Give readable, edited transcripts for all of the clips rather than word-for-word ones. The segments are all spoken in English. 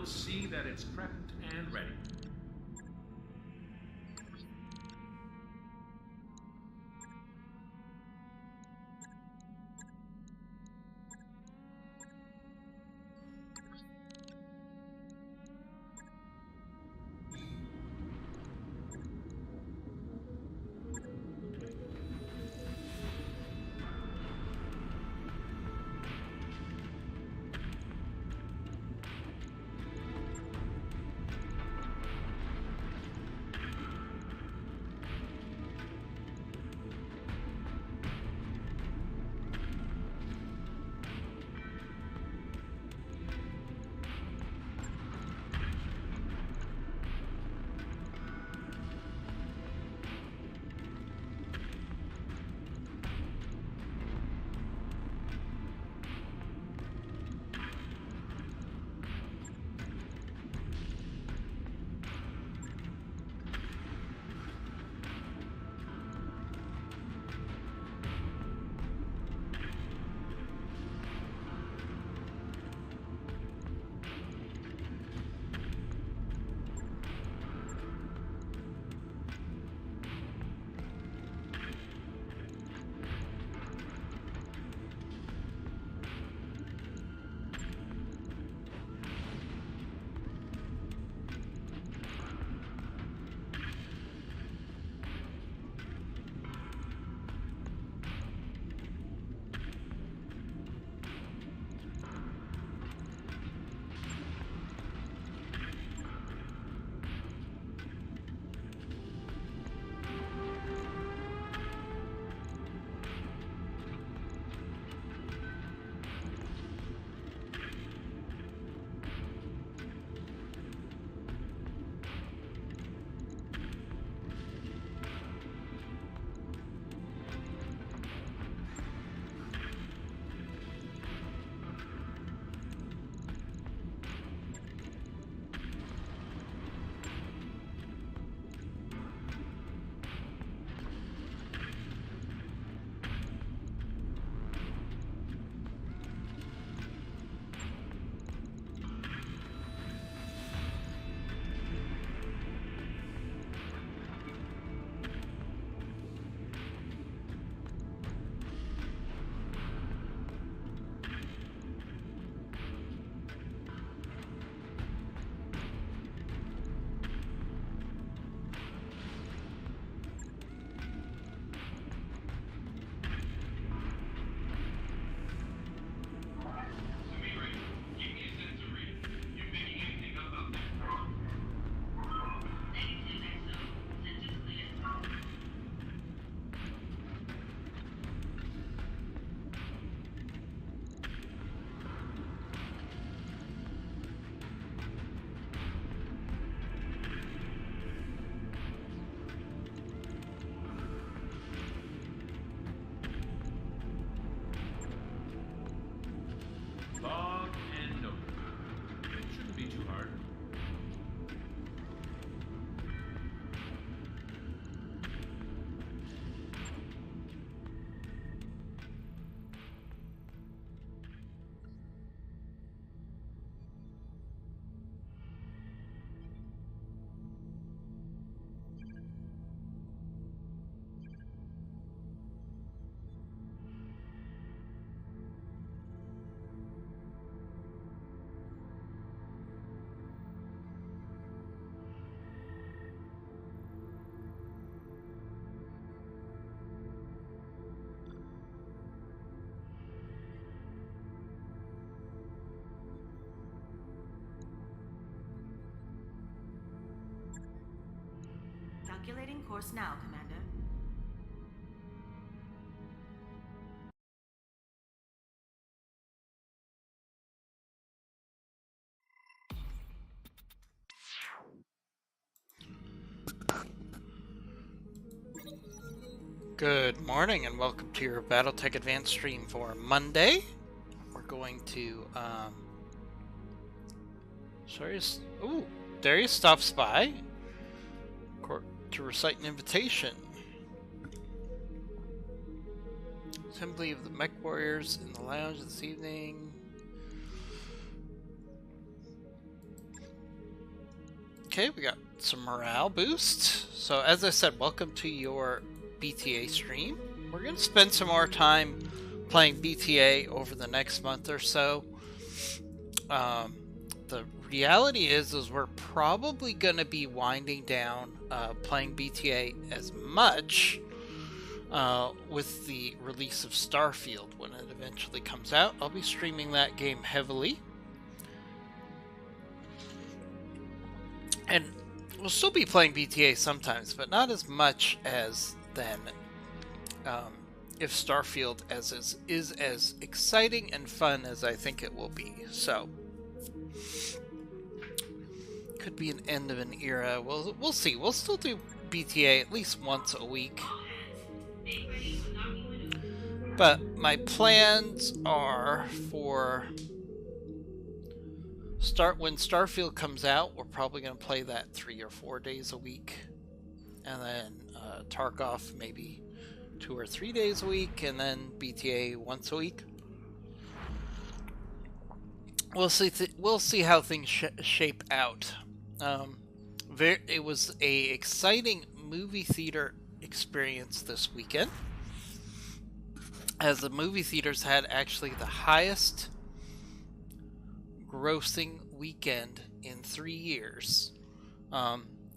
see that it's prepped and ready. Log and note. Shouldn't be too hard. Calculating course now, Commander. Good morning and welcome to your Battletech Advanced stream for Monday. We're going to, ooh, Darius stops by to recite an invitation. Assembly of the Mech Warriors in the lounge this evening. Okay, we got some morale boost. So as I said, welcome to your BTA stream. We're going to spend some more time playing BTA over the next month or so. The reality is we're probably going to be winding down playing BTA as much with the release of Starfield when it eventually comes out. I'll be streaming that game heavily. And we'll still be playing BTA sometimes, but not as much as then. If Starfield is as exciting and fun as I think it will be. So, could be an end of an era. We'll see. We'll still do BTA at least once a week. But my plans are for when Starfield comes out, we're probably going to play that 3 or 4 days a week, and then Tarkov maybe 2 or 3 days a week, and then BTA once a week. We'll see. We'll see how things shape out. It was a exciting movie theater experience this weekend, as the movie theaters had actually the highest grossing weekend in 3 years,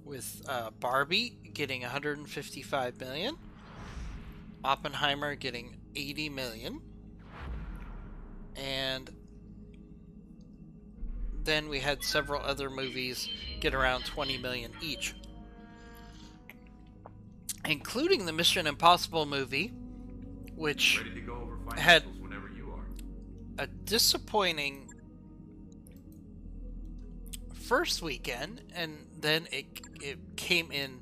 with Barbie getting 155 million, Oppenheimer getting 80 million, and then we had several other movies get around 20 million each, including the Mission Impossible movie, which Ready to go over had financials whenever you are. a disappointing first weekend, and then it came in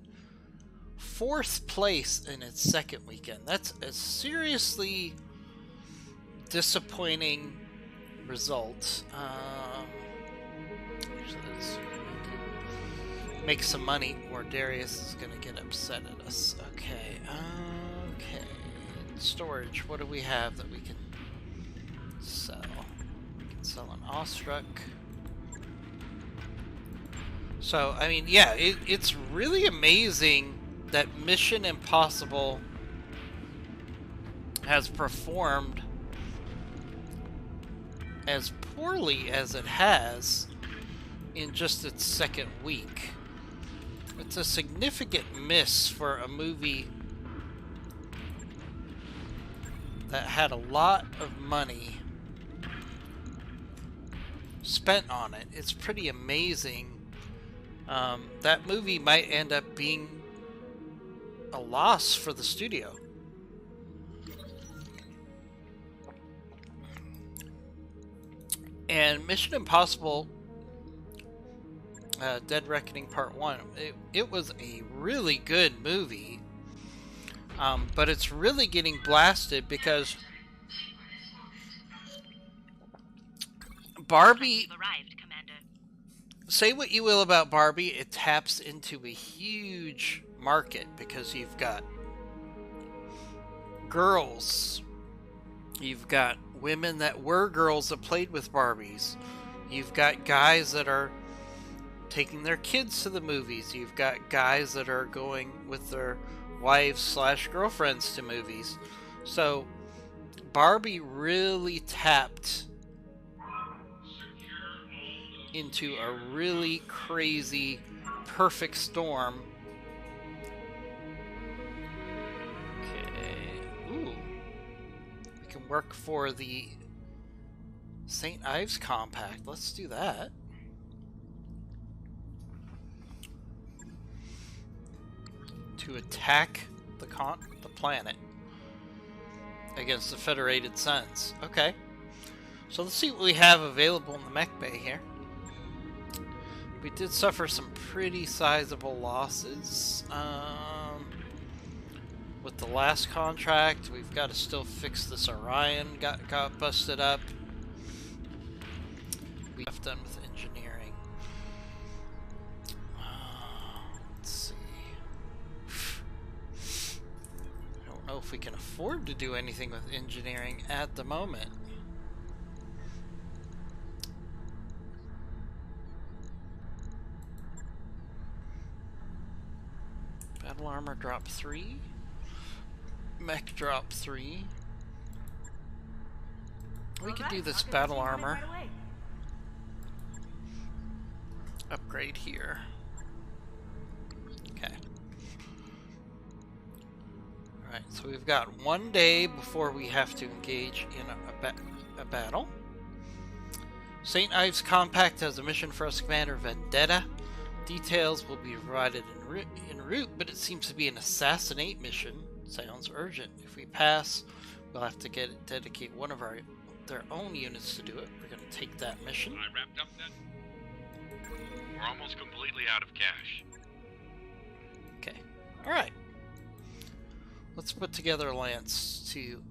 4th place in its second weekend. That's a seriously disappointing result. So let's make some money, or Darius is going to get upset at us. Okay. Storage. What do we have that we can sell? We can sell an Awestruck. So, I mean, yeah, it's really amazing that Mission Impossible has performed as poorly as it has in just its second week. It's a significant miss for a movie that had a lot of money spent on it. It's pretty amazing. That movie might end up being a loss for the studio. And Mission Impossible Dead Reckoning Part 1, it was a really good movie, but it's really getting blasted because Barbie, say what you will about Barbie, it taps into a huge market because you've got girls, you've got women that were girls that played with Barbies, you've got guys that are taking their kids to the movies, you've got guys that are going with their wives / girlfriends to movies. So Barbie really tapped into a really crazy perfect storm. Okay. Ooh. We can work for the St. Ives Compact. Let's do that. To attack the planet against the Federated Suns. Okay. So let's see what we have available in the mech bay here. We did suffer some pretty sizable losses with the last contract. We've got to still fix this Orion. Got busted up. We have done with engineering. Let's see. I don't know if we can afford to do anything with engineering at the moment. Battle armor drop 3. Mech drop 3. We could do this battle armor. Upgrade here. Okay. Alright, so we've got 1 day before we have to engage in a battle. St. Ives Compact has a mission for us, Commander Vendetta. Details will be provided en route, but it seems to be an assassinate mission. Sounds urgent. If we pass, we'll have to dedicate one of their own units to do it. We're going to take that mission. I wrapped up then? We're almost completely out of cash. Okay. Alright. Let's put together a lance to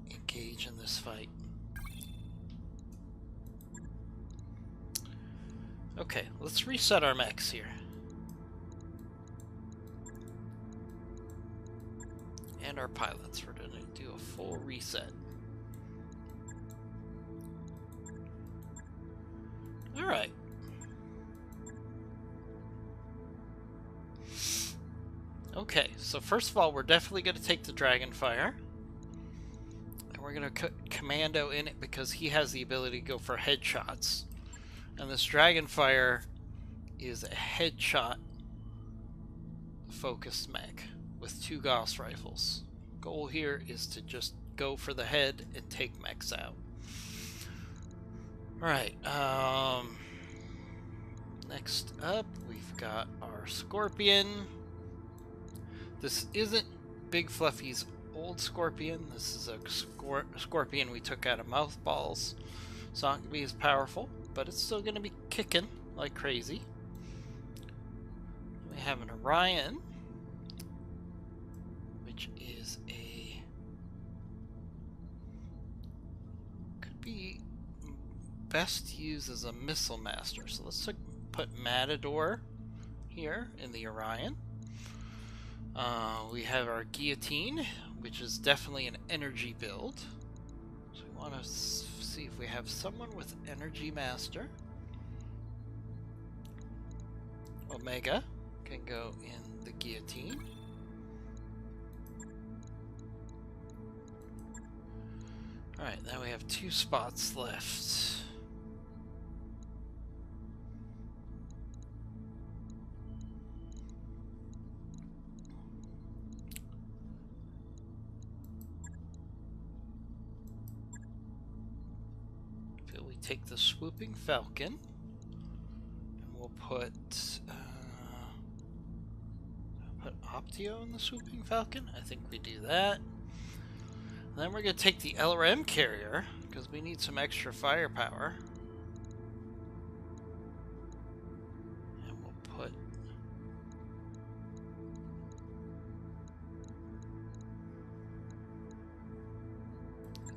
engage in this fight. Okay, let's reset our mechs here. And our pilots. We're going to do a full reset. Alright. Okay, so first of all, we're definitely going to take the Dragonfire. And we're going to commando in it because he has the ability to go for headshots. And this Dragonfire is a headshot focused mech with 2 Gauss rifles. Goal here is to just go for the head and take mechs out. Alright, next up we've got our Scorpion. This isn't Big Fluffy's old Scorpion. This is a Scorpion we took out of Mouthballs. It's not going to be as powerful, but it's still going to be kicking like crazy. We have an Orion, which is could be best used as a missile master. So let's put Matador here in the Orion. We have our Guillotine, which is definitely an energy build. So we want to see if we have someone with Energy Master. Omega can go in the Guillotine. Alright, now we have 2 spots left. Take the Swooping Falcon, and we'll put Optio in the Swooping Falcon. I think we do that. And then we're going to take the LRM carrier because we need some extra firepower. And we'll put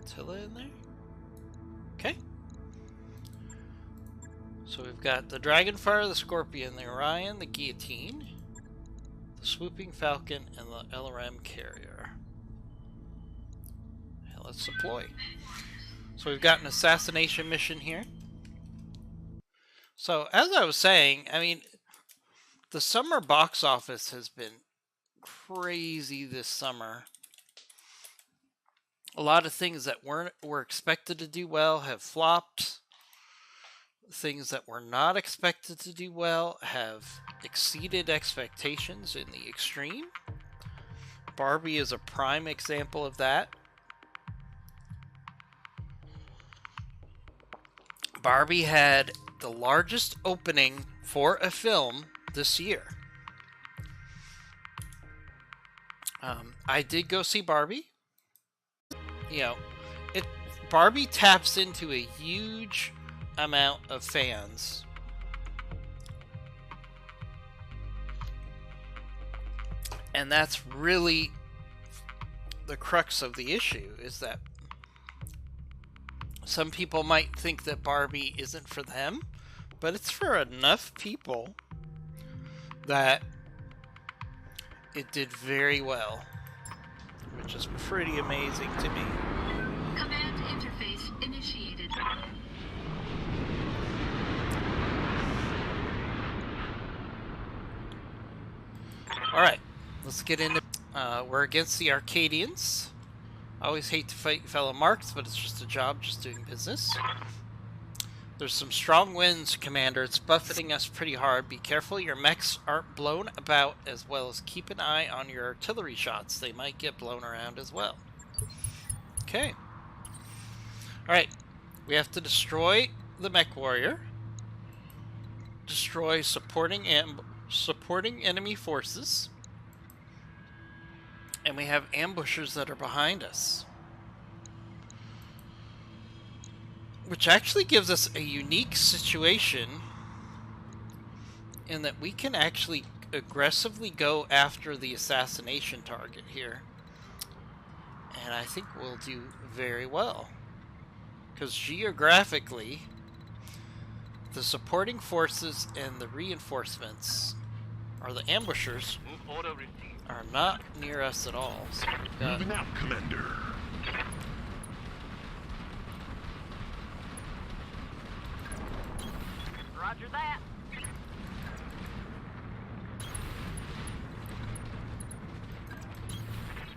Attila in there. Okay. So we've got the Dragonfire, the Scorpion, the Orion, the Guillotine, the Swooping Falcon, and the LRM carrier. And let's deploy. So we've got an assassination mission here. So as I was saying, I mean, the summer box office has been crazy this summer. A lot of things that were expected to do well have flopped. Things that were not expected to do well have exceeded expectations in the extreme. Barbie is a prime example of that. Barbie had the largest opening for a film this year. I did go see Barbie. You know, Barbie taps into a huge amount of fans. And that's really the crux of the issue, is that some people might think that Barbie isn't for them, but it's for enough people that it did very well, which is pretty amazing to me. Command interface initiated. Alright, let's get into. We're against the Arcadians. I always hate to fight fellow Marks, but it's just a job, just doing business. There's some strong winds, Commander. It's buffeting us pretty hard. Be careful your mechs aren't blown about, as well as keep an eye on your artillery shots. They might get blown around as well. Okay. Alright. We have to destroy the mech warrior. Destroy supporting enemy forces. And we have ambushers that are behind us. Which actually gives us a unique situation in that we can actually aggressively go after the assassination target here. And I think we'll do very well. Because geographically, the supporting forces and the reinforcements, or the ambushers, are not near us at all. So we've got... Moving out, Commander. Roger that.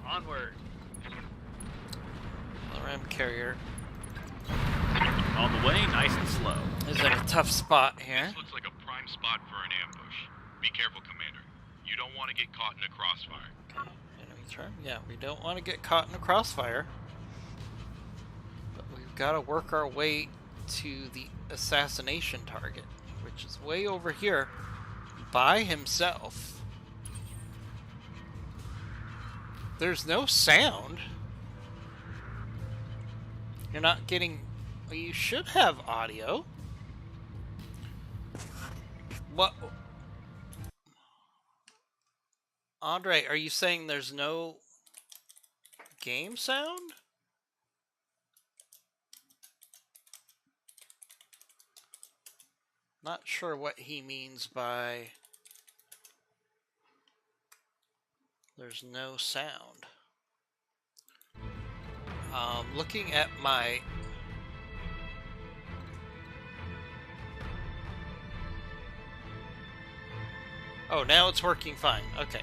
Onward. LRM carrier On the way, nice and slow. is in a tough spot here. This looks like a prime spot for an ambush. Be careful, Commander. You don't want to get caught in a crossfire. Okay, enemy turn. Yeah, we don't want to get caught in a crossfire. But we've got to work our way to the assassination target, which is way over here by himself. There's no sound. You're not getting... Well, you should have audio. What... Andre, are you saying there's no game sound? Not sure what he means by there's no sound. Looking at my oh, now it's working fine. Okay.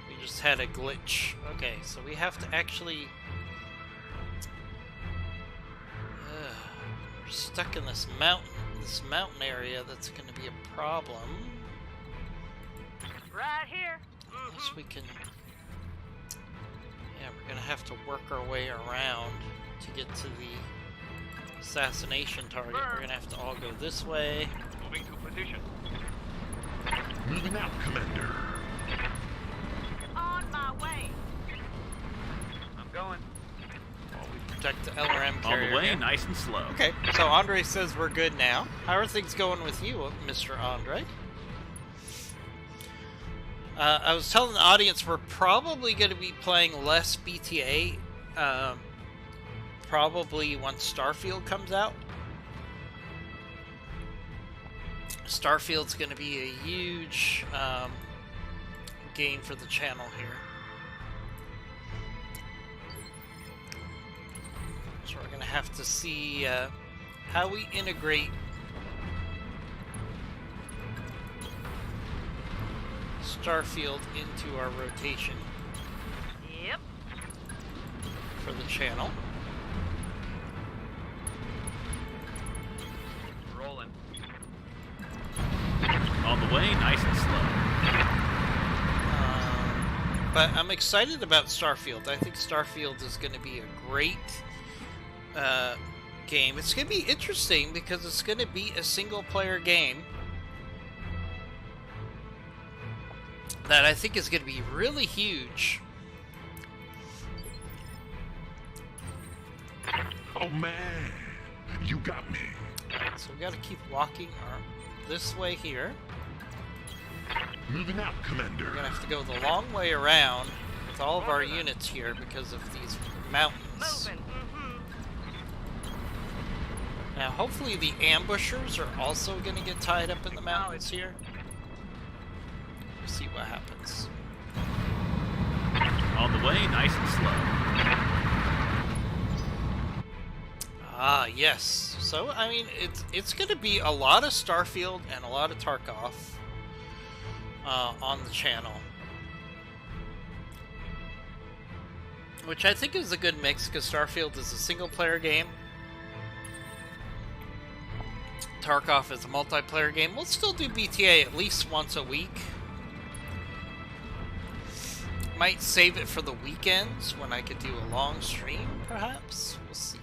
We just had a glitch. Okay, so we have to actually we're stuck in this mountain area. That's going to be a problem. Right here. Unless we can... Yeah, we're going to have to work our way around to get to the assassination target. We're going to have to all go this way. Moving to position. Moving out, Commander. On my way. I'm going. While we protect the LRM carrier. On the way, here. nice and slow. Okay, so Andre says we're good now. How are things going with you, Mr. Andre? I was telling the audience we're probably going to be playing less BTA, probably once Starfield comes out. Starfield's going to be a huge game for the channel here. So we're going to have to see how we integrate Starfield into our rotation Yep. for the channel. Rolling. On the way, nice and slow. But I'm excited about Starfield. I think Starfield is going to be a great game. It's going to be interesting because it's going to be a single-player game that I think is going to be really huge. Oh man, you got me. So we got to keep walking this way here. Moving out, Commander. We're going to have to go the long way around with all of our units here because of these mountains. Moving. Now, hopefully the ambushers are also going to get tied up in the mountains here. We'll see what happens. On the way, nice and slow. Ah, yes. So, I mean, it's going to be a lot of Starfield and a lot of Tarkov on the channel. which I think is a good mix because Starfield is a single-player game. Tarkov is a multiplayer game. We'll still do BTA at least once a week. Might save it for the weekends when I could do a long stream, perhaps. We'll see.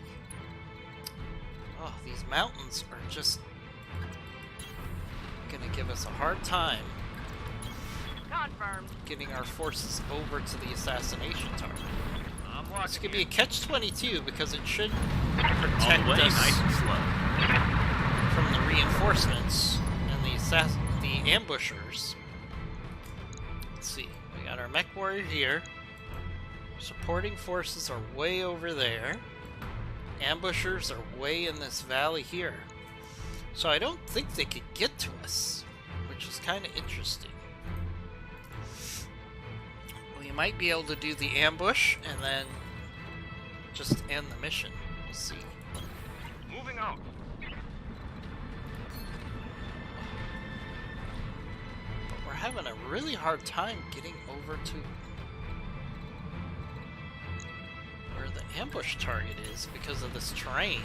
Oh, these mountains are just gonna give us a hard time Confirmed. getting our forces over to the assassination target. I'm This walking. could be a catch-22 because it should All protect the way, us nice and slow. from the reinforcements and the ambushers. Let's see. We got our mech warrior here. Supporting forces are way over there. Ambushers are way in this valley here. So I don't think they could get to us, which is kind of interesting. We might be able to do the ambush and then just end the mission. We'll see. Moving out. But we're having a really hard time getting over to where the ambush target is because of this terrain.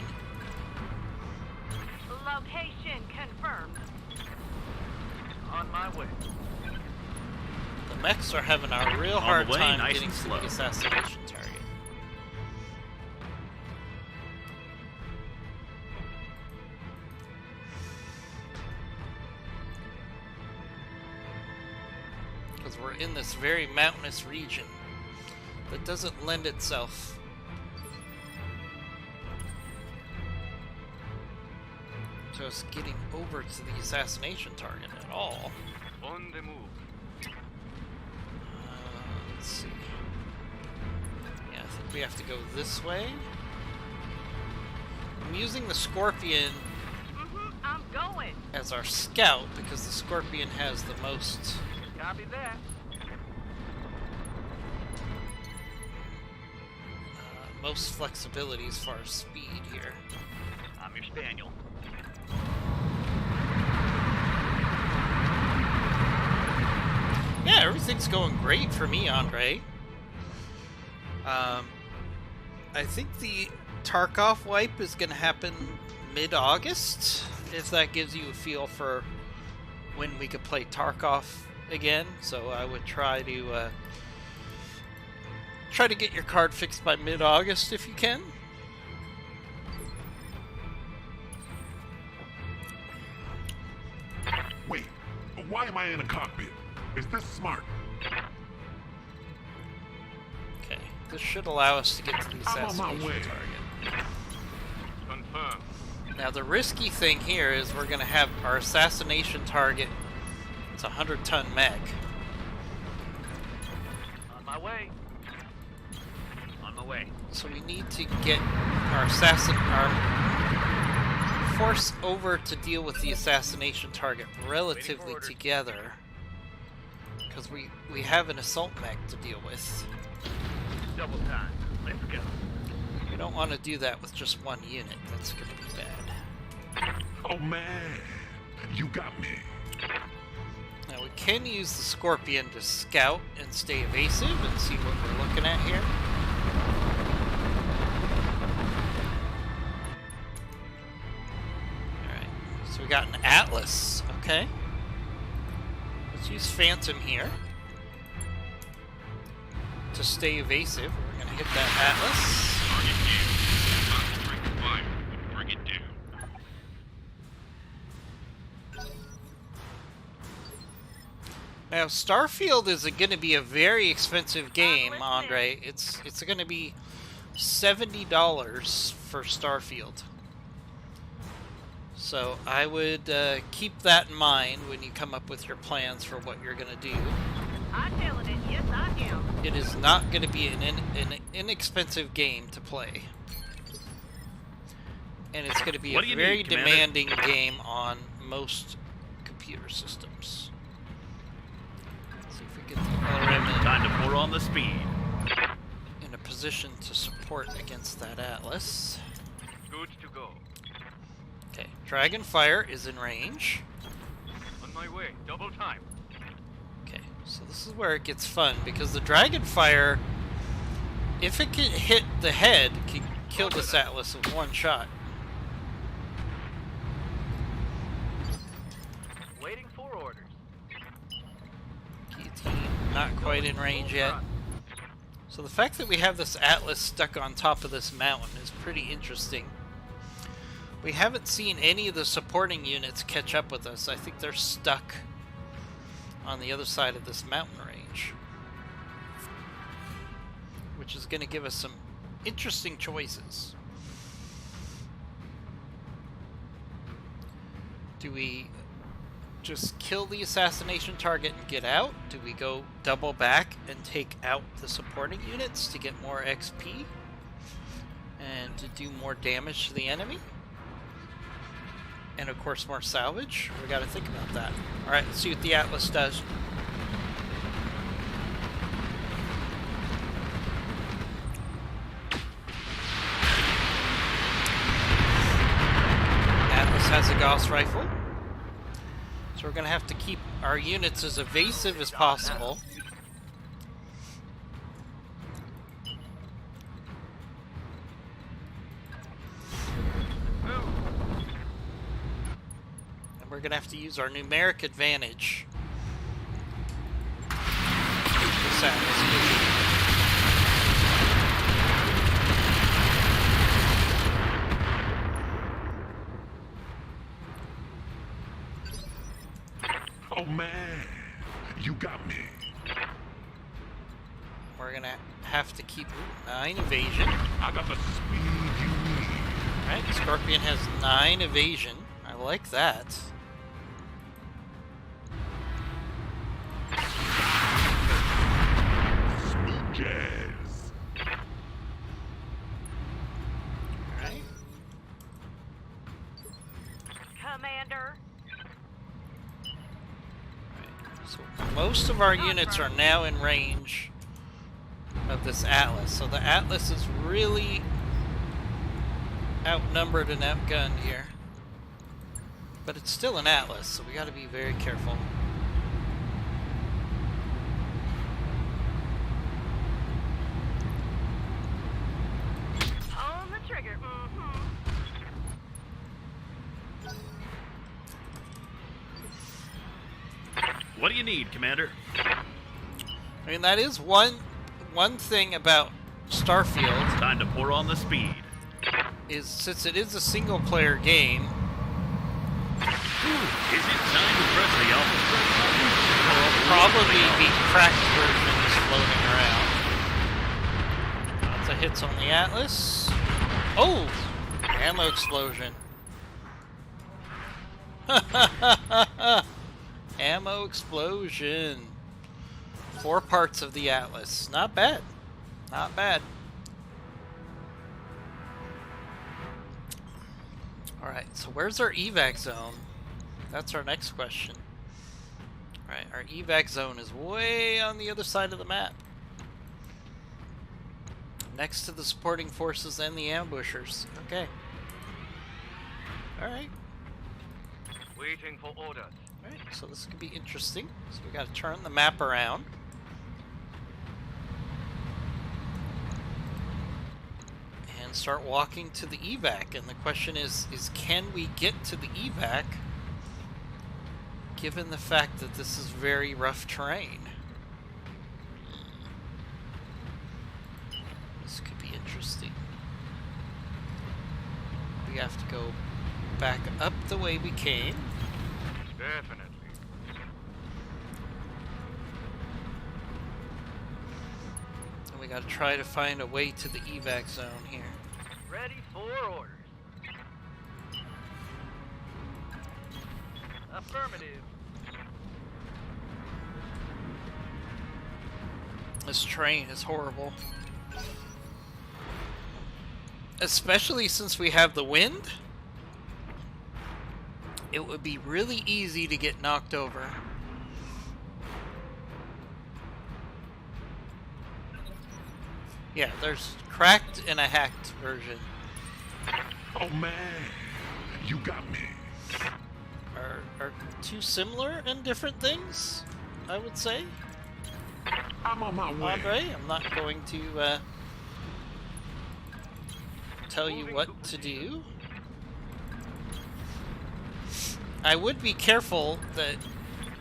Location confirmed. On my way. The mechs are having a real On the hard way, time nice getting and to slow. the assassination target. Because we're in this very mountainous region that doesn't lend itself to us getting over to the assassination target at all. On the move. Let's see. Yeah, I think we have to go this way. I'm using the Scorpion I'm going. as our scout because the Scorpion has the most Copy that. most flexibility as far as speed here. I'm your spaniel. Yeah, everything's going great for me, Andre. I think the Tarkov wipe is going to happen mid-August, if that gives you a feel for when we could play Tarkov again. So I would try to get your card fixed by mid-August if you can. Wait, why am I in a cockpit? Is this smart? Okay, this should allow us to get to the I'm on my assassination way. target. Confirmed. Now the risky thing here is we're going to have our assassination target. It's a 100-ton mech. On my way. On my way. So we need to get our force over to deal with the assassination target relatively orders. together. Because we have an assault mech to deal with. Double time. Let's go. We don't want to do that with just one unit. That's going to be bad. Oh man, you got me. Now we can use the Scorpion to scout and stay evasive and see what we're looking at here. Alright, so we got an Atlas, okay. Let's use Phantom here to stay evasive. We're gonna hit that Atlas. Target down. Concentrate the fire and bring it down. Now, Starfield is going to be a very expensive game, Andre. It's going to be $70 for Starfield. So I would keep that in mind when you come up with your plans for what you're going to do. I'm feeling it. Yes, I am. It is not going to be an inexpensive game to play. And it's going to be What a do you very need, Commander? demanding game on most computer systems. See if we get the LRM Time to pour on the speed. in a position to support against that Atlas. Good to go. Okay, Dragonfire is in range. On my way. Double time. Okay, so this is where it gets fun because the Dragonfire if it can hit the head, can kill this Atlas with one shot. Waiting for orders. Guillotine, not quite in range yet. So the fact that we have this Atlas stuck on top of this mountain is pretty interesting. We haven't seen any of the supporting units catch up with us. I think they're stuck on the other side of this mountain range, which is going to give us some interesting choices. Do we just kill the assassination target and get out? Do we go double back and take out the supporting units to get more XP and to do more damage to the enemy? And of course more salvage? We gotta think about that. Alright, let's see what the Atlas does. Atlas has a Gauss rifle. So we're gonna have to keep our units as evasive as possible. And we're gonna have to use our numeric advantage. This Atlas. Oh man, you got me. We're gonna have to keep 9 evasion. I got the speed you need. Alright, Scorpion has 9 evasion. I like that. Smooth jazz. Alright. Commander. So most of our units are now in range of this Atlas. So the Atlas is really outnumbered and outgunned here. But it's still an Atlas, so we gotta be very careful. On the trigger. What do you need, Commander? I mean, that is one thing about Starfield, Time to pour on the speed. is since it is a single player game, Is it time to press the alpha strike button? there will probably be cracked versions floating around. Lots of hits on the Atlas. Oh! Ammo explosion. Ammo explosion. 4 parts of the Atlas. Not bad. Not bad. Alright, so where's our evac zone? That's our next question. Alright, our evac zone is way on the other side of the map. Next to the supporting forces and the ambushers. Okay. Alright. Waiting for orders. Alright, so this could be interesting. So we gotta turn the map around. And start walking to the evac. And the question is can we get to the evac given the fact that this is very rough terrain? This could be interesting. We have to go back up the way we came. Definitely. And we gotta try to find a way to the evac zone here. Ready for orders. Affirmative. This train is horrible. Especially since we have the wind. It would be really easy to get knocked over. Yeah, there's cracked and a hacked version. Oh man, you got me. Are two similar and different things, I would say. I'm on my way. Andre, I'm not going to tell you what to do. I would be careful that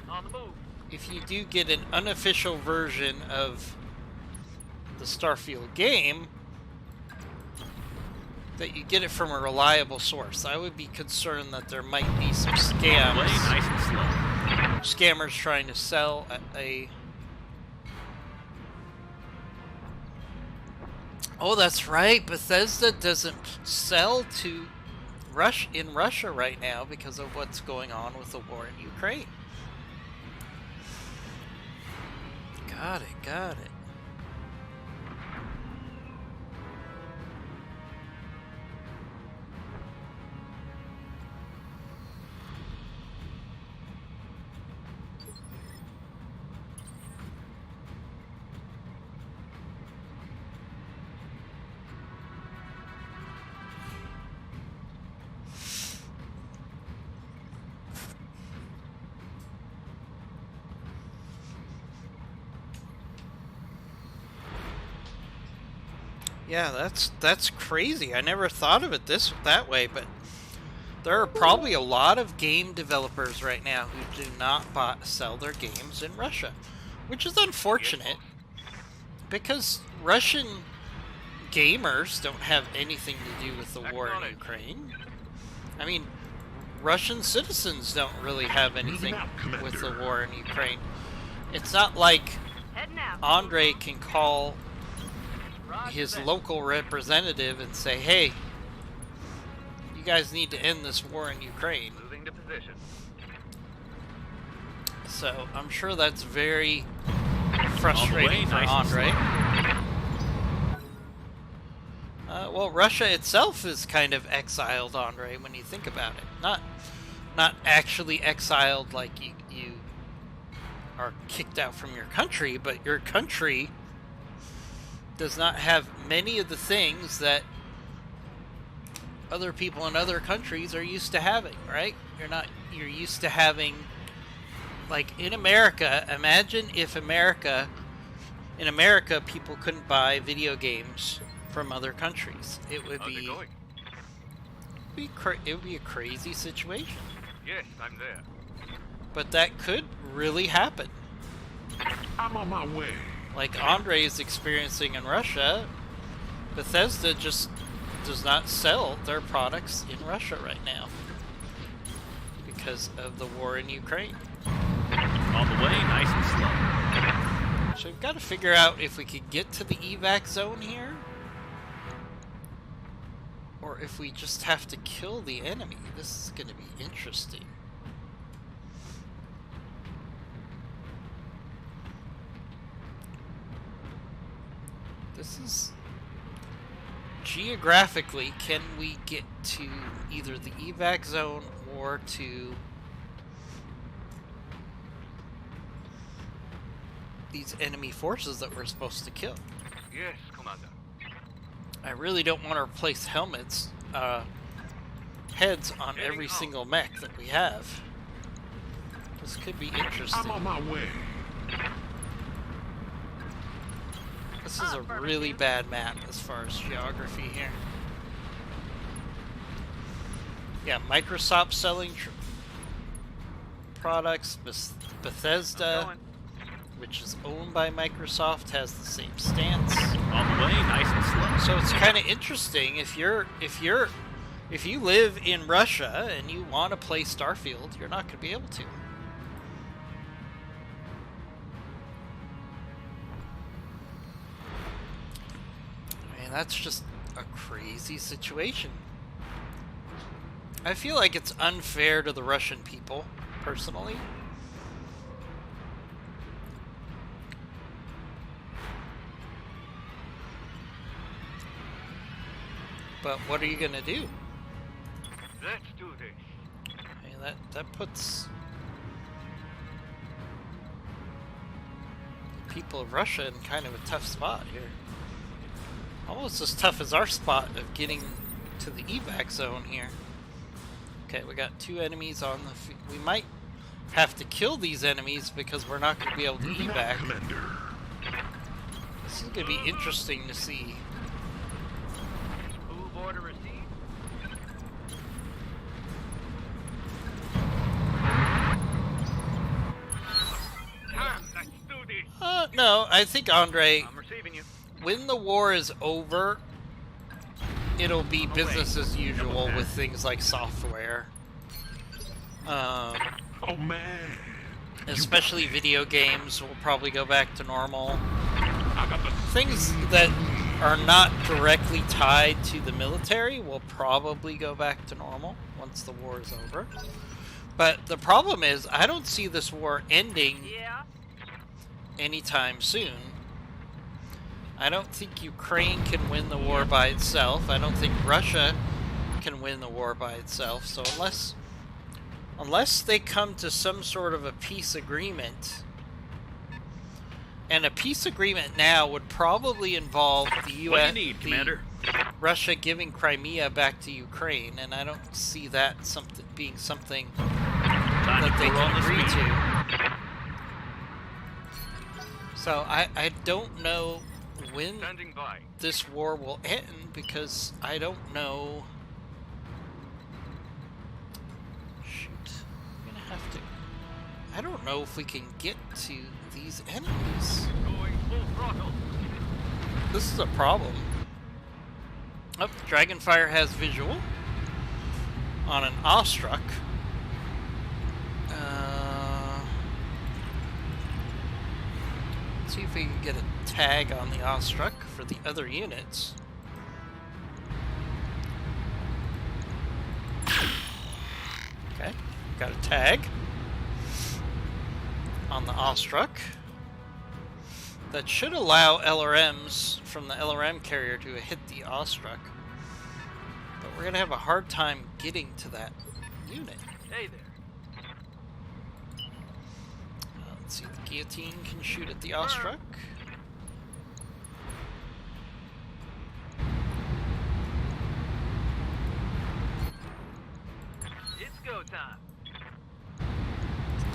On the move. if you do get an unofficial version of the Starfield game, that you get it from a reliable source. I would be concerned that there might be some Play scams. nice and slow. Scammers trying to sell a... Oh, that's right. Bethesda doesn't sell to in Russia right now because of what's going on with the war in Ukraine. Got it, got it. Yeah, that's crazy. I never thought of it that way, but there are probably a lot of game developers right now who do not sell their games in Russia, which is unfortunate because Russian gamers don't have anything to do with the war in Ukraine. I mean, Russian citizens don't really have anything with the war in Ukraine. It's not like Heading out. Andre can call Roger his that. local representative and say, hey, you guys need to end this war in Ukraine. Moving to position. So I'm sure that's very frustrating for nice and Andre. Well, Russia itself is kind of exiled, Andre, when you think about it. Not actually exiled like you are kicked out from your country, but your country does not have many of the things that other people in other countries are used to having, right? You're used to having, like in America, imagine if in America people couldn't buy video games from other countries. It would How's it be going? it would be a crazy situation. Yes, I'm there. But that could really happen. I'm on my way. Like Andre is experiencing in Russia, Bethesda just does not sell their products in Russia right now because of the war in Ukraine. On the way, nice and slow. So we've got to figure out if we could get to the evac zone here, or if we just have to kill the enemy. This is going to be interesting. This is... Geographically, can we get to either the evac zone or to these enemy forces that we're supposed to kill? Yes, Commander. I really don't want to replace helmets, heads on Heading every out. single mech that we have. This could be interesting. I'm on my way. This is a really bad map as far as geography here. Yeah, Microsoft selling products. Bethesda, Going. which is owned by Microsoft, has the same stance. On the way, nice and slow. So it's kind of interesting if you live in Russia and you want to play Starfield, you're not going to be able to. I mean, that's just a crazy situation. I feel like it's unfair to the Russian people, personally. But what are you gonna do? Let's do this. I mean, that puts the people of Russia in kind of a tough spot here. Almost as tough as our spot of getting to the evac zone here. Okay, we got two enemies on the... We might have to kill these enemies because we're not going to be able to Moving out, evac. Commander. This is going to be interesting to see. Move order is No, I think, Andre, I'm receiving you. when the war is over, it'll be business as usual with things like software. Oh man. Especially video games will probably go back to normal. I got the Things that are not directly tied to the military will probably go back to normal once the war is over. But the problem is, I don't see this war ending Yeah? anytime soon. I don't think Ukraine can win the war by itself. I don't think Russia can win the war by itself. So unless they come to some sort of a peace agreement, and a peace agreement now would probably involve the U.S. What do you need, Commander? Russia giving Crimea back to Ukraine, and I don't see that being something that they can agree to. So I don't know when Standing by. this war will end, because I don't know. Shoot, I'm gonna have to. I don't know if we can get to these enemies. Going full throttle. This is a problem. Oh, Dragonfire has visual on an Ostruck. Let's see if we can get a tag on the Ostruck for the other units. Okay, got a tag on the Ostruck. That should allow LRMs from the LRM carrier to hit the Ostruck. But we're going to have a hard time getting to that unit. Hey there. Let's see, the Guillotine can shoot at the Ostruck. It's go time.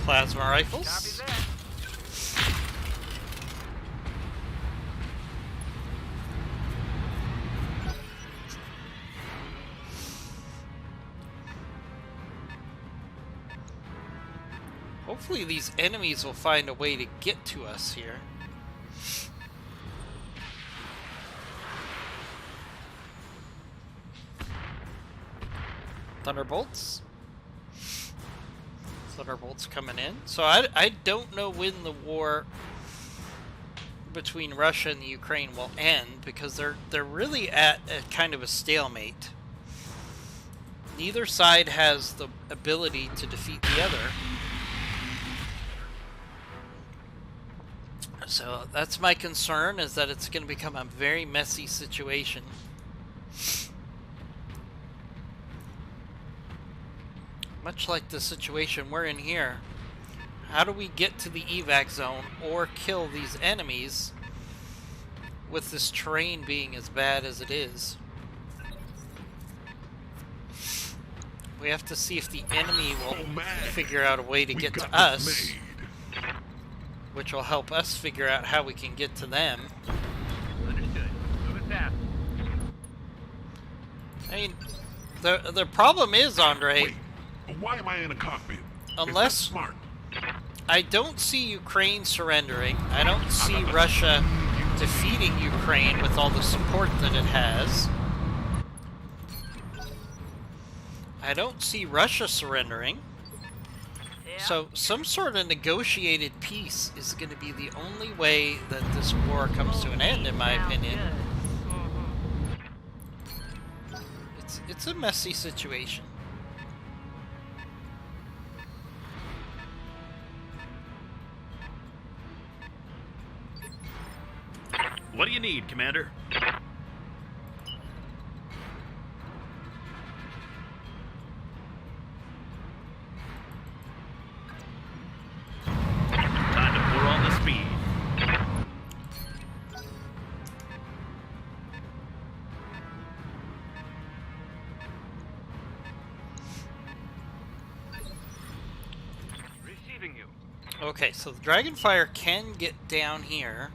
Plasma Copy rifles. that. Hopefully these enemies will find a way to get to us here. Thunderbolts. Thunderbolts coming in. So I don't know when the war between Russia and the Ukraine will end, because they're really at a kind of a stalemate. Neither side has the ability to defeat the other. So that's my concern, is that it's going to become a very messy situation. Much like the situation we're in here. How do we get to the evac zone or kill these enemies with this terrain being as bad as it is? We have to see if the enemy will figure out a way to get to us, which will help us figure out how we can get to them. Understood. Moving fast. I mean, the problem is, Andre, Wait, why am I in a cockpit? unless Is that smart. I don't see Ukraine surrendering, I don't see Russia defeating Ukraine with all the support that it has. I don't see Russia surrendering. Yeah? So some sort of negotiated peace is going to be the only way that this war comes to an end, in my Sounds opinion. good. It's a messy situation. What do you need, Commander? Time to pour on the speed. Receiving you. Okay, so the Dragonfire can get down here.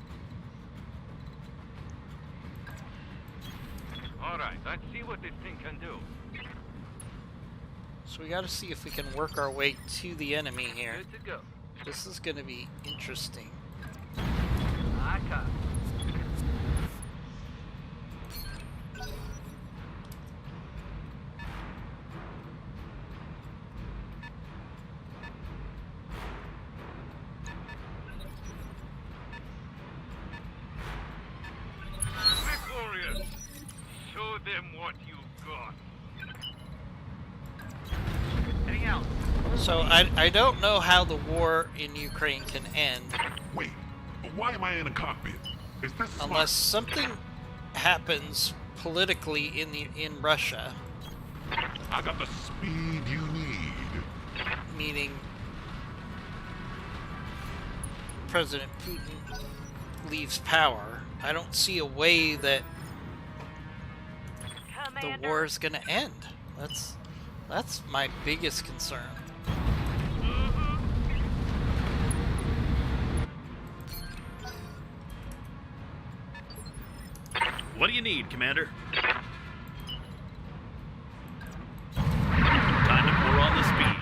All right, let's see what this thing can do. So we got to see if we can work our way to the enemy here. Good to go. This is going to be interesting. Got cops. Victorious! Show them what you've got. Heading out. So I don't know how the war in Ukraine can end Wait, why am I in a cockpit? Is this smart? unless something happens politically in Russia, I got the speed you need. meaning President Putin leaves power. I don't see a way that the Commander. war is going to end. That's my biggest concern. What do you need, Commander? Time to pour on the speed.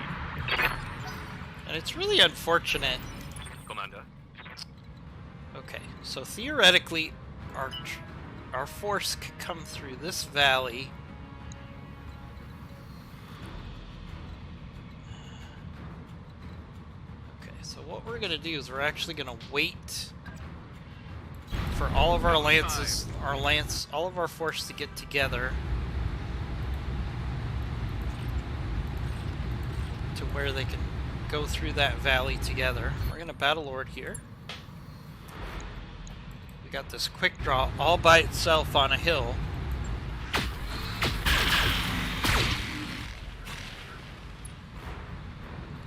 And it's really unfortunate. Commander. Okay, so theoretically, our force could come through this valley. Okay, so what we're gonna do is we're actually gonna wait for all of our lances, all of our force to get together to where they can go through that valley together. We're gonna battle lord here. We got this quick draw all by itself on a hill.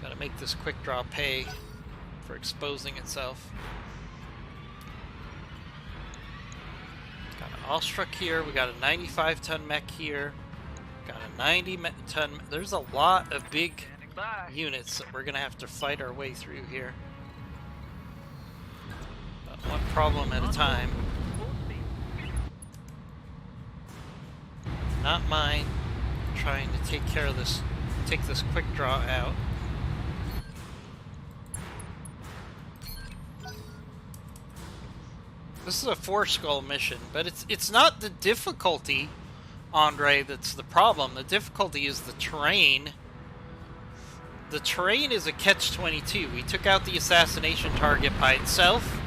Gotta make this quick draw pay for exposing itself. Got an Allstruck here, we got a 95-ton mech here, got a 90-ton. There's a lot of big Standing by. units that we're gonna have to fight our way through here. But one problem at a time. Full speed. Not mine. Trying to take care of this, take this quick draw out. This is a 4-skull mission, but it's not the difficulty, Andre, that's the problem. The difficulty is the terrain. The terrain is a catch-22. We took out the assassination target by itself,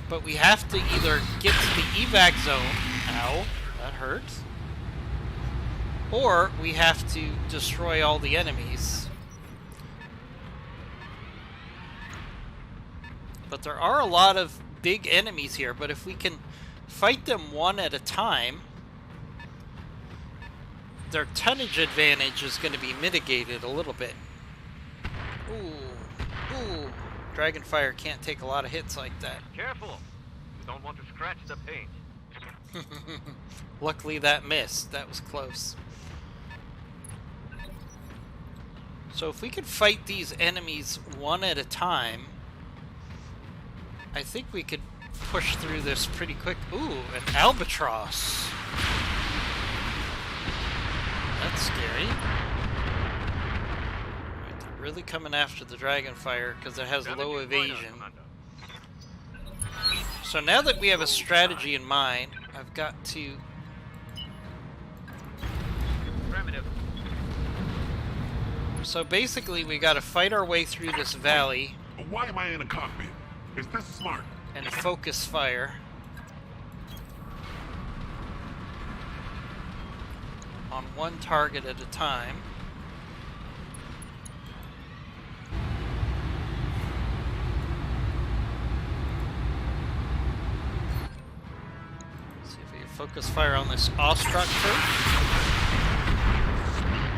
but we have to either get to the evac zone. Ow, that hurts. Or we have to destroy all the enemies. But there are a lot of big enemies here, but if we can fight them one at a time, their tonnage advantage is going to be mitigated a little bit. Ooh. Dragonfire can't take a lot of hits like that. Careful. You don't want to scratch the paint. Luckily that missed. That was close. So if we could fight these enemies one at a time, I think we could push through this pretty quick. Ooh, an albatross. That's scary. Right, they're really coming after the Dragonfire because it has low evasion. So now that we have a strategy in mind, I've got to... Primitive. So basically we got to fight our way through this valley Why am I in a cockpit? Is this smart? and focus fire on one target at a time. See if we can focus fire on this Allstruck first.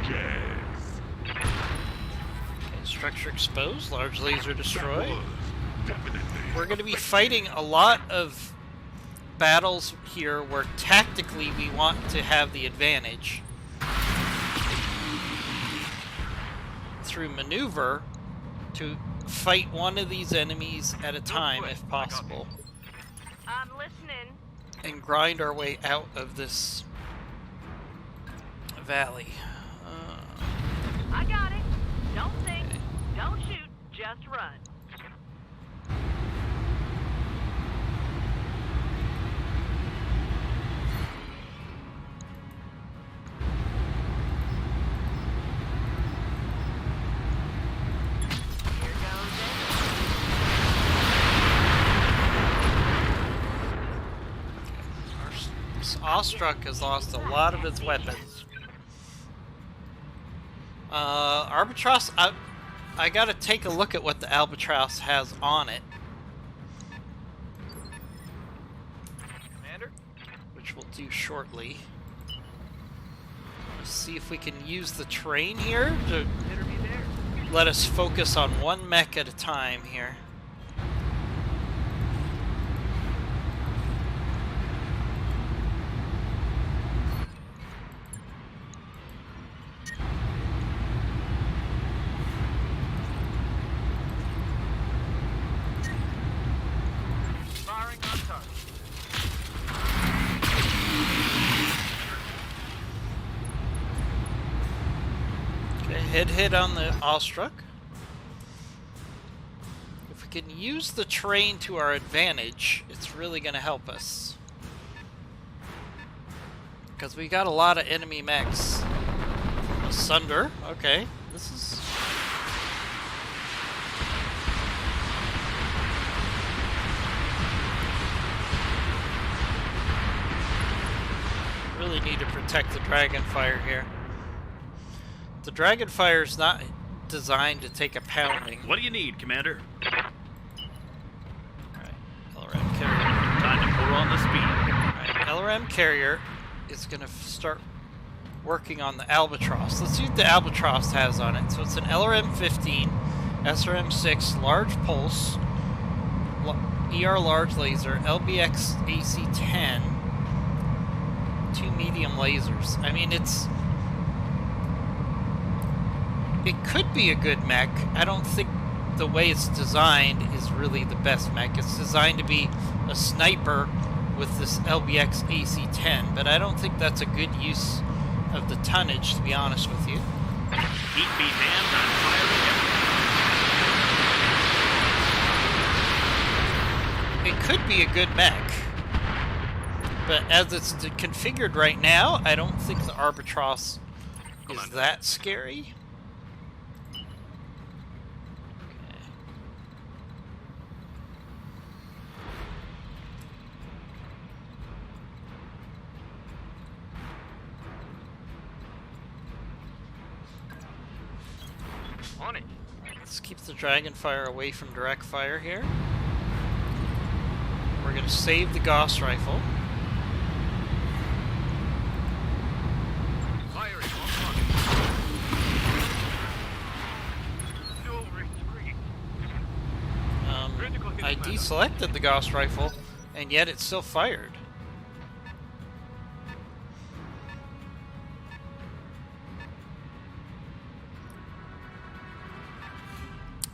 Jazz. Okay, structure exposed, large laser destroyed. Definitely. We're going to be fighting a lot of battles here where tactically we want to have the advantage through maneuver to fight one of these enemies at a time if possible I'm listening. and grind our way out of this valley. I got it. Don't think. Don't shoot. Just run. Ostruck has lost a lot of its weapons. Albatross, I gotta take a look at what the Albatross has on it. Commander? Which we'll do shortly. Let's see if we can use the train here to Consider me there. let us focus on one mech at a time here. Firing on target. Okay, hit on the Ostruck. If we can use the train to our advantage, it's really going to help us. Because we got a lot of enemy mechs. Asunder, okay. This is... really need to protect the Dragonfire here. The Dragonfire is not designed to take a pounding. What do you need, Commander? Alright, LRM Carrier. Time to pull on the speed. Alright, LRM Carrier is going to start working on the Albatross. Let's see what the Albatross has on it. So it's an LRM-15, SRM-6, large pulse, ER large laser, LBX AC-10, 2 medium lasers. I mean, it could be a good mech. I don't think the way it's designed is really the best mech. It's designed to be a sniper with this LBX AC-10, but I don't think that's a good use of the tonnage, to be honest with you. Keep me hands on fire. It could be a good mech, but as it's configured right now, I don't think the Albatross is that scary. On it. Let's keep the Dragonfire away from direct fire here. We're going to save the Gauss rifle. Firing on target. No retreat. Critical hit, I Commander. deselected the Gauss rifle, and yet it still fired.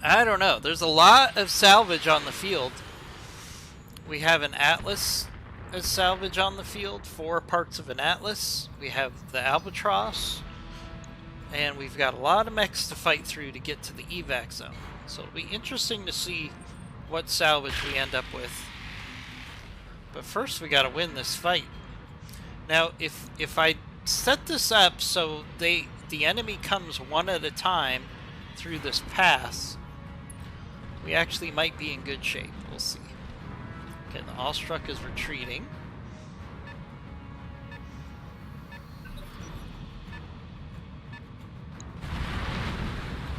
I don't know. There's a lot of salvage on the field. We have an Atlas as salvage on the field, 4 parts of an Atlas. We have the Albatross. And we've got a lot of mechs to fight through to get to the evac zone. So it'll be interesting to see what salvage we end up with. But first we gotta win this fight. Now if I set this up so the enemy comes one at a time through this pass, we actually might be in good shape. We'll see. Okay, the Ostruck is retreating.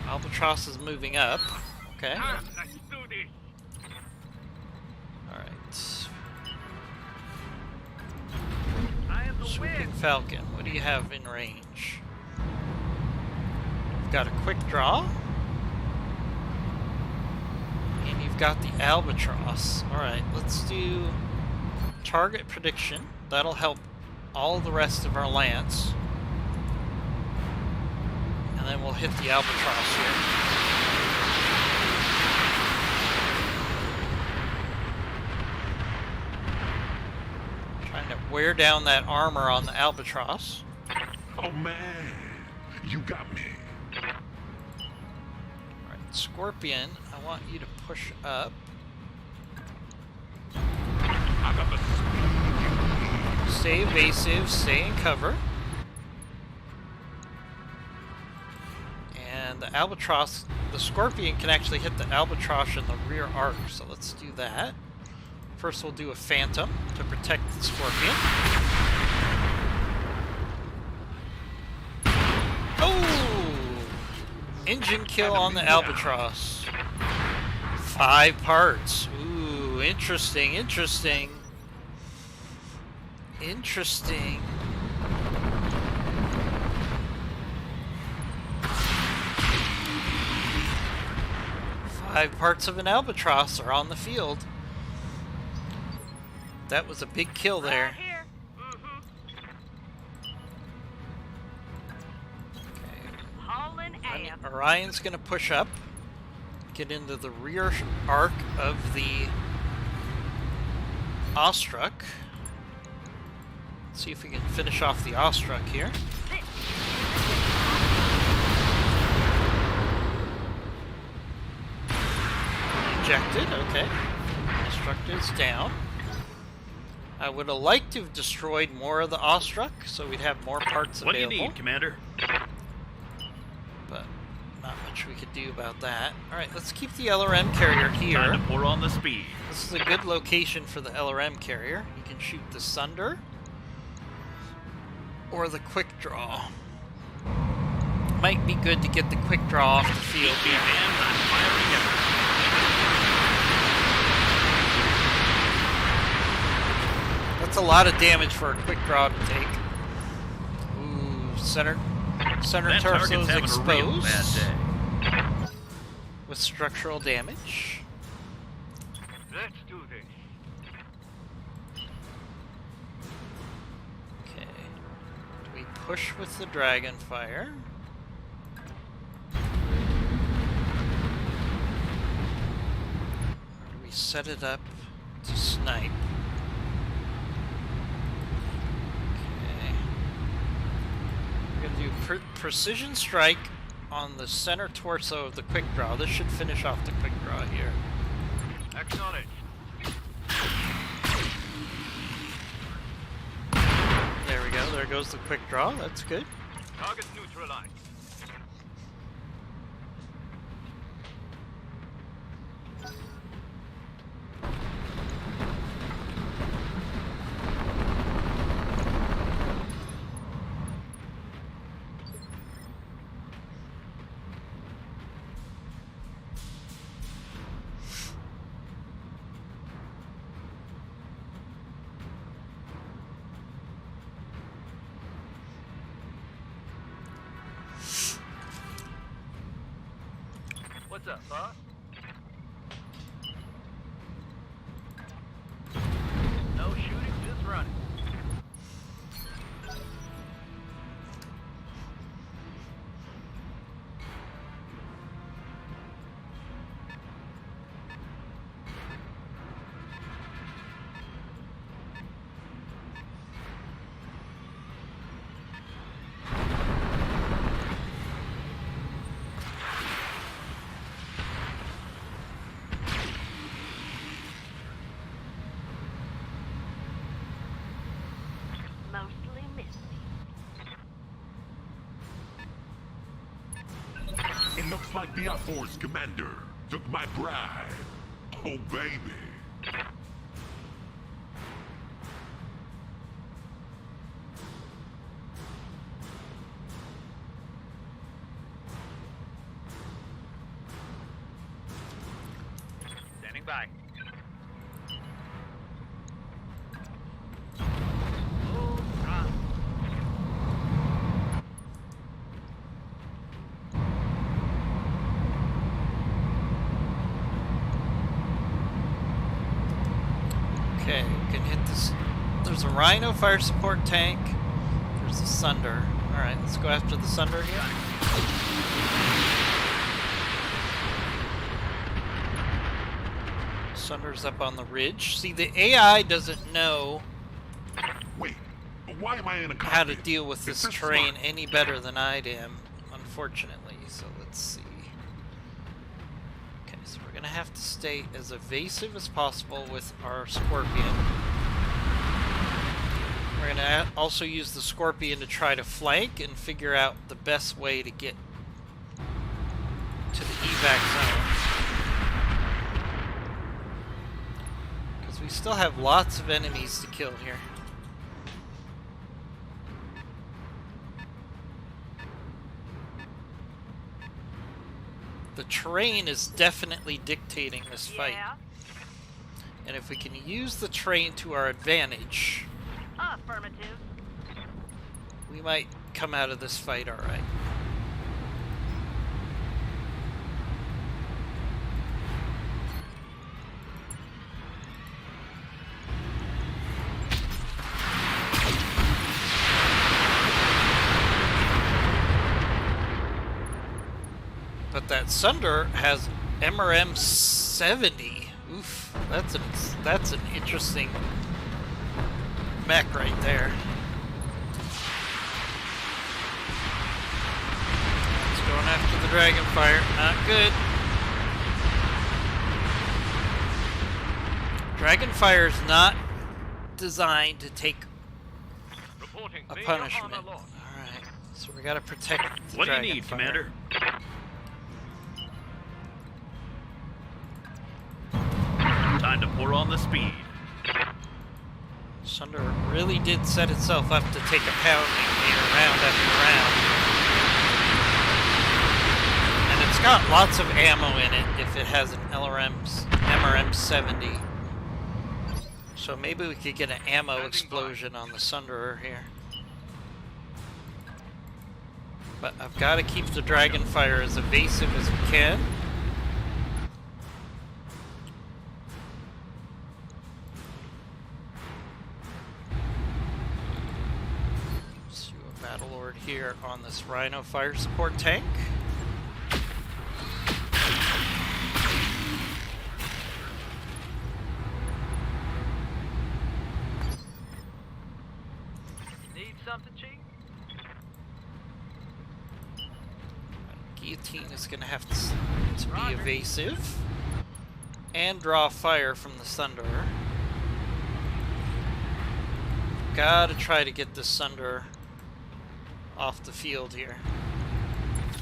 Albatross is moving up. Okay. Let's do this. Alright. I am the Swooping wind. Falcon. What do you have in range? You've got a quick draw. And you've got the Albatross. Alright, let's do target prediction. That'll help all the rest of our lance. And then we'll hit the Albatross here. Trying to wear down that armor on the Albatross. Oh man, you got me. Alright, Scorpion, I want you to push up. I got the speed. Stay evasive, stay in cover. And the Albatross, the Scorpion can actually hit the Albatross in the rear arc, so let's do that. First we'll do a Phantom to protect the Scorpion. Engine kill on the Albatross. 5 parts. Ooh, interesting, interesting. Interesting. Five parts of an Albatross are on the field. That was a big kill there. Right here. Hauling ass. Orion's gonna push up, get into the rear arc of the Ostruck. See if we can finish off the Ostruck here. Ejected, okay. Ostruck is down. I would have liked to have destroyed more of the Ostruck, so we'd have more parts What do available. you need, Commander? But not much we could do about that. Alright, let's keep the LRM carrier here. Time to pour on the speed. This is a good location for the LRM carrier. You can shoot the Sunder or the Quick Draw. Might be good to get the Quick Draw off the field Be here. man, not firing ever. That's a lot of damage for a Quick Draw to take. Ooh, center That torso target's is having a real bad exposed day. with structural damage. Let's do this. Okay. Do we push with the Dragonfire? Or do we set it up to snipe? Okay. We're gonna do precision strike on the center torso of the Quick Draw. This should finish off the Quick Draw here. Acknowledge. There we go. There goes the Quick Draw. That's good. Target neutralized. What's up, boss? No shooting, just running. Mostly misty. It looks like the Force commander took my bride. Oh, baby. Standing by. Oh, run. Okay, we can hit this. There's a Rhino fire support tank. There's the Sunder. Alright, let's go after the Sunder here. Sunder's up on the ridge. See, the AI doesn't know Wait, why am I in a cockpit? how to deal with Is this this terrain smart? any better than I am, unfortunately. So let's see. Okay, so we're gonna have to stay as evasive as possible with our Scorpion. We're gonna also use the Scorpion to try to flank and figure out the best way to get to the evac zone. Because we still have lots of enemies to kill here. The terrain is definitely dictating this fight. Yeah. And if we can use the terrain to our advantage, Affirmative. we might come out of this fight alright. But that Sunder has MRM 70. Oof, that's an interesting mech right there. It's going after the Dragonfire. Not good. Dragonfire is not designed to take Reporting a major punishment. armor loss. Alright, so we gotta protect the What do you Dragonfire. need, Commander? Time to pour on the speed. Sunder really did set itself up to take a pounding here round after round. And it's got lots of ammo in it if it has an MRM 70. So maybe we could get an ammo explosion on the Sunderer here. But I've got to keep the Dragonfire as evasive as we can. Let's do a Battlelord here on this Rhino fire support tank. Need something, Chief? Guillotine is going to have to be evasive and draw fire from the Sunderer. Gotta try to get this Sunderer off the field here.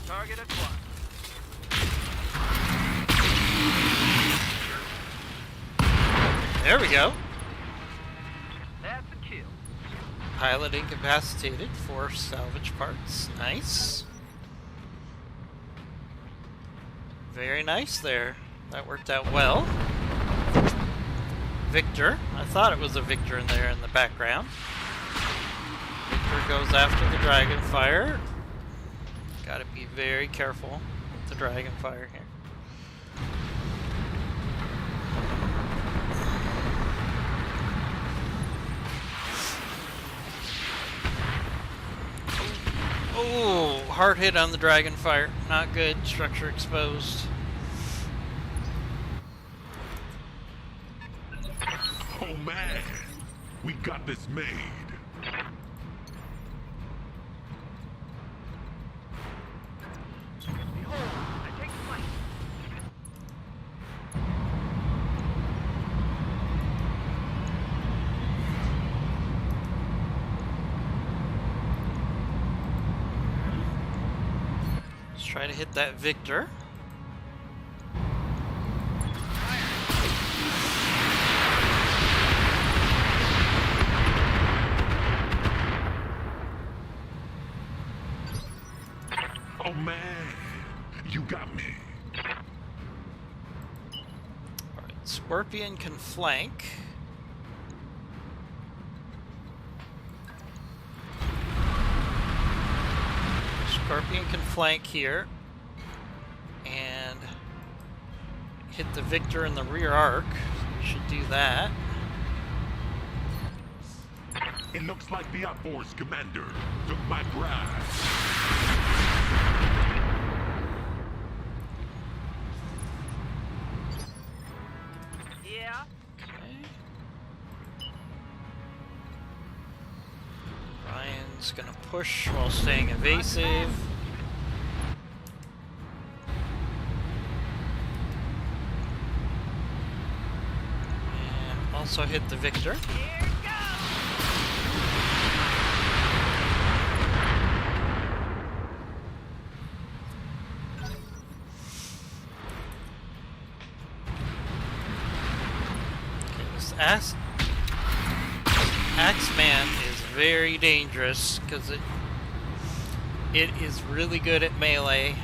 Target acquired. There we go. That's a kill. Pilot incapacitated for salvage parts. Nice. Very nice there. That worked out well. Victor. I thought it was a Victor in there in the background. Victor goes after the Dragonfire. Gotta be very careful with the Dragonfire here. Oh, hard hit on the Dragonfire. Not good. Structure exposed. Oh man, we got this made. Behold, I take flight. Let's try to hit that Victor. Oh man, you got me. Alright, Scorpion can flank. Scorpion can flank here. And hit the Victor in the rear arc. Should do that. It looks like the Outforce commander took my bride. Yeah. Okay. Ryan's gonna push while staying evasive. And also hit the Victor. Here goes. Okay, this Axeman is very dangerous because it is really good at melee.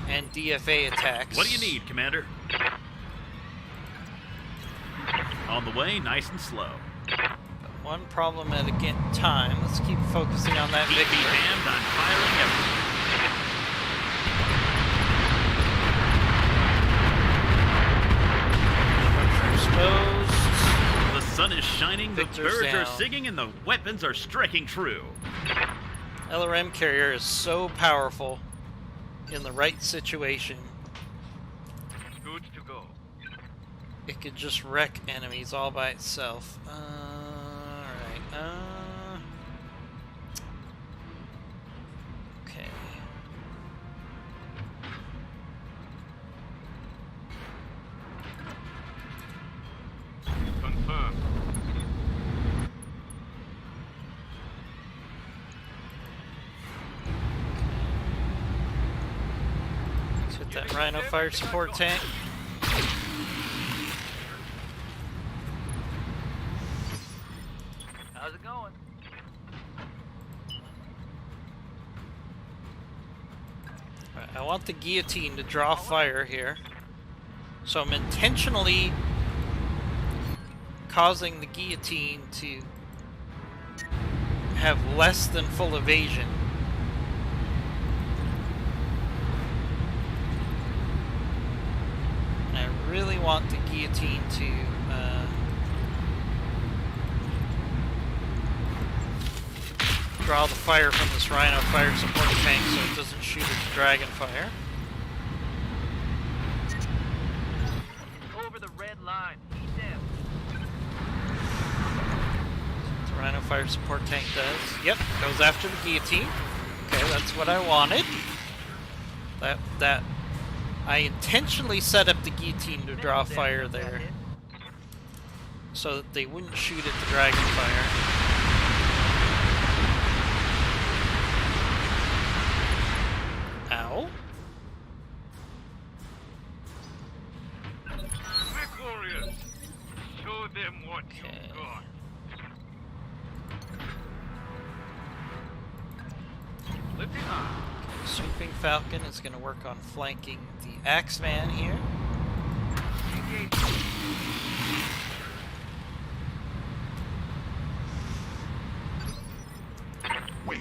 and DFA attacks. What do you need, Commander? On the way, nice and slow. One problem at a time. Let's keep focusing on that Be victory. damned, I'm firing everything. Exposed. The sun is shining, Victor's the birds are down. singing, and the weapons are striking true. LRM carrier is so powerful in the right situation. Good to go. It could just wreck enemies all by itself. Alright. Okay. Confirmed. Let's hit that Rhino fire support tank. How's it going? Alright, I want the guillotine to draw fire here. So I'm intentionally causing the guillotine to have less than full evasion. And I really want the guillotine to draw the fire from this Rhino fire support tank so it doesn't shoot its dragon fire. Over the red line. Heat them. The Rhino fire support tank does. Yep, goes after the guillotine. Okay, that's what I wanted. That I intentionally set up the guillotine to draw fire there so that they wouldn't shoot at the dragon fire. Ow. Victorious. Show them what Okay. you got. Lifting high. Sweeping Falcon is going to work on flanking the Axeman here. Engage. Wait,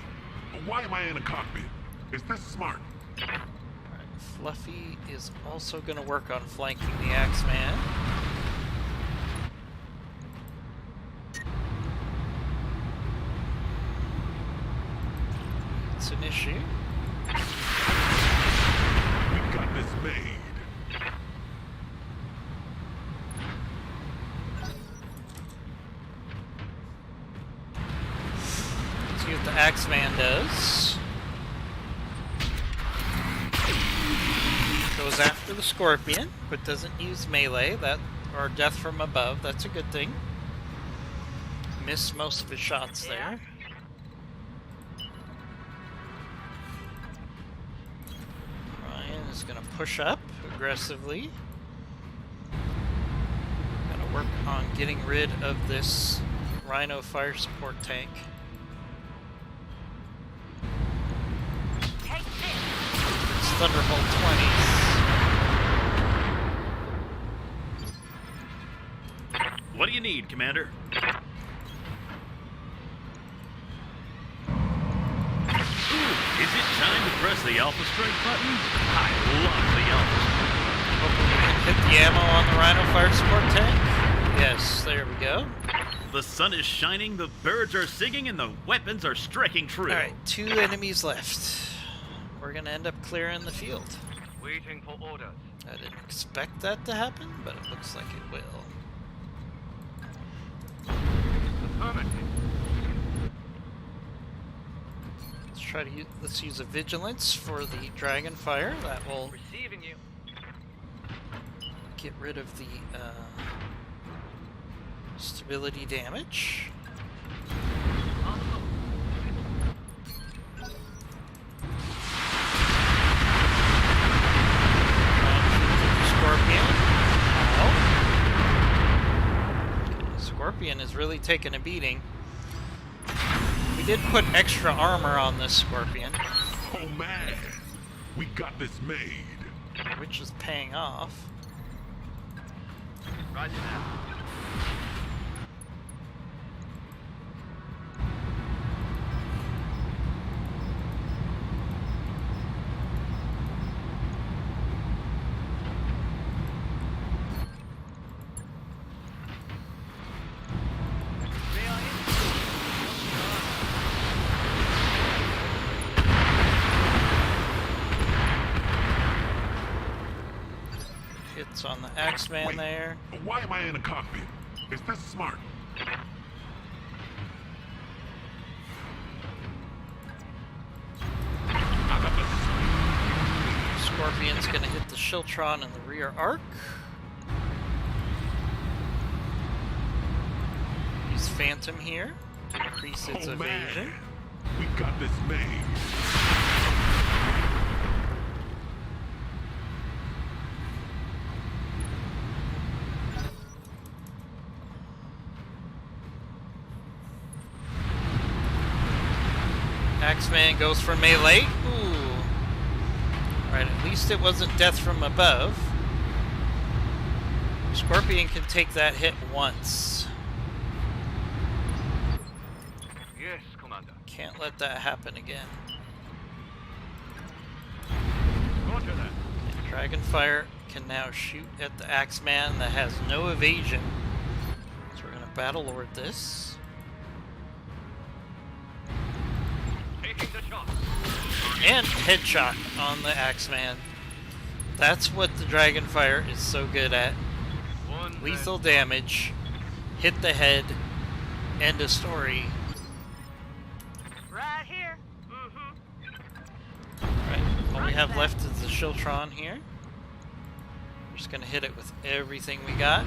why am I in a cockpit? Is this smart? Alright, Fluffy is also going to work on flanking the Axeman. It's an issue. We got this made. Let's see what the Axeman does. Goes after the Scorpion, but doesn't use melee, or death from above. That's a good thing. Missed most of his shots there. Ryan is going to push up aggressively. Gotta work on getting rid of this Rhino fire support tank. Take this. It's Thunderbolt 20s. What do you need, Commander? Ooh, is it time to press the Alpha Strike button? I love the Alpha Strike. Hopefully we can hit the ammo on the Rhino fire support tank. Yes, there we go. The sun is shining, the birds are singing, and the weapons are striking true. Alright, 2 enemies left. We're gonna end up clearing the field. Waiting for orders. I didn't expect that to happen, but it looks like it will. Affirmative. Let's use a Vigilance for the Dragon Fire. That will Receiving you. get rid of the stability damage. On the move. Scorpion. Scorpion is really taking a beating. We did put extra armor on this Scorpion. Oh man, We got this made. which is paying off. Roger that. Hits on the Axeman Wait, there. Why am I in a cockpit? Is this smart? Scorpion's gonna hit the Shiltron in the rear arc. Use Phantom here to increase its evasion. Man. We got this made. Axeman goes for melee. Ooh. Alright, at least it wasn't death from above. Scorpion can take that hit once. Yes, Commander. Can't let that happen again. Roger that. And Dragonfire can now shoot at the Axeman that has no evasion. So we're gonna Battle Lord this. Taking the shot. And headshot on the Axeman. That's what the Dragonfire is so good at. One Lethal damage, hit the head, end of story. Right here. Alright, all we have left is the Shiltron here. We're just gonna hit it with everything we got.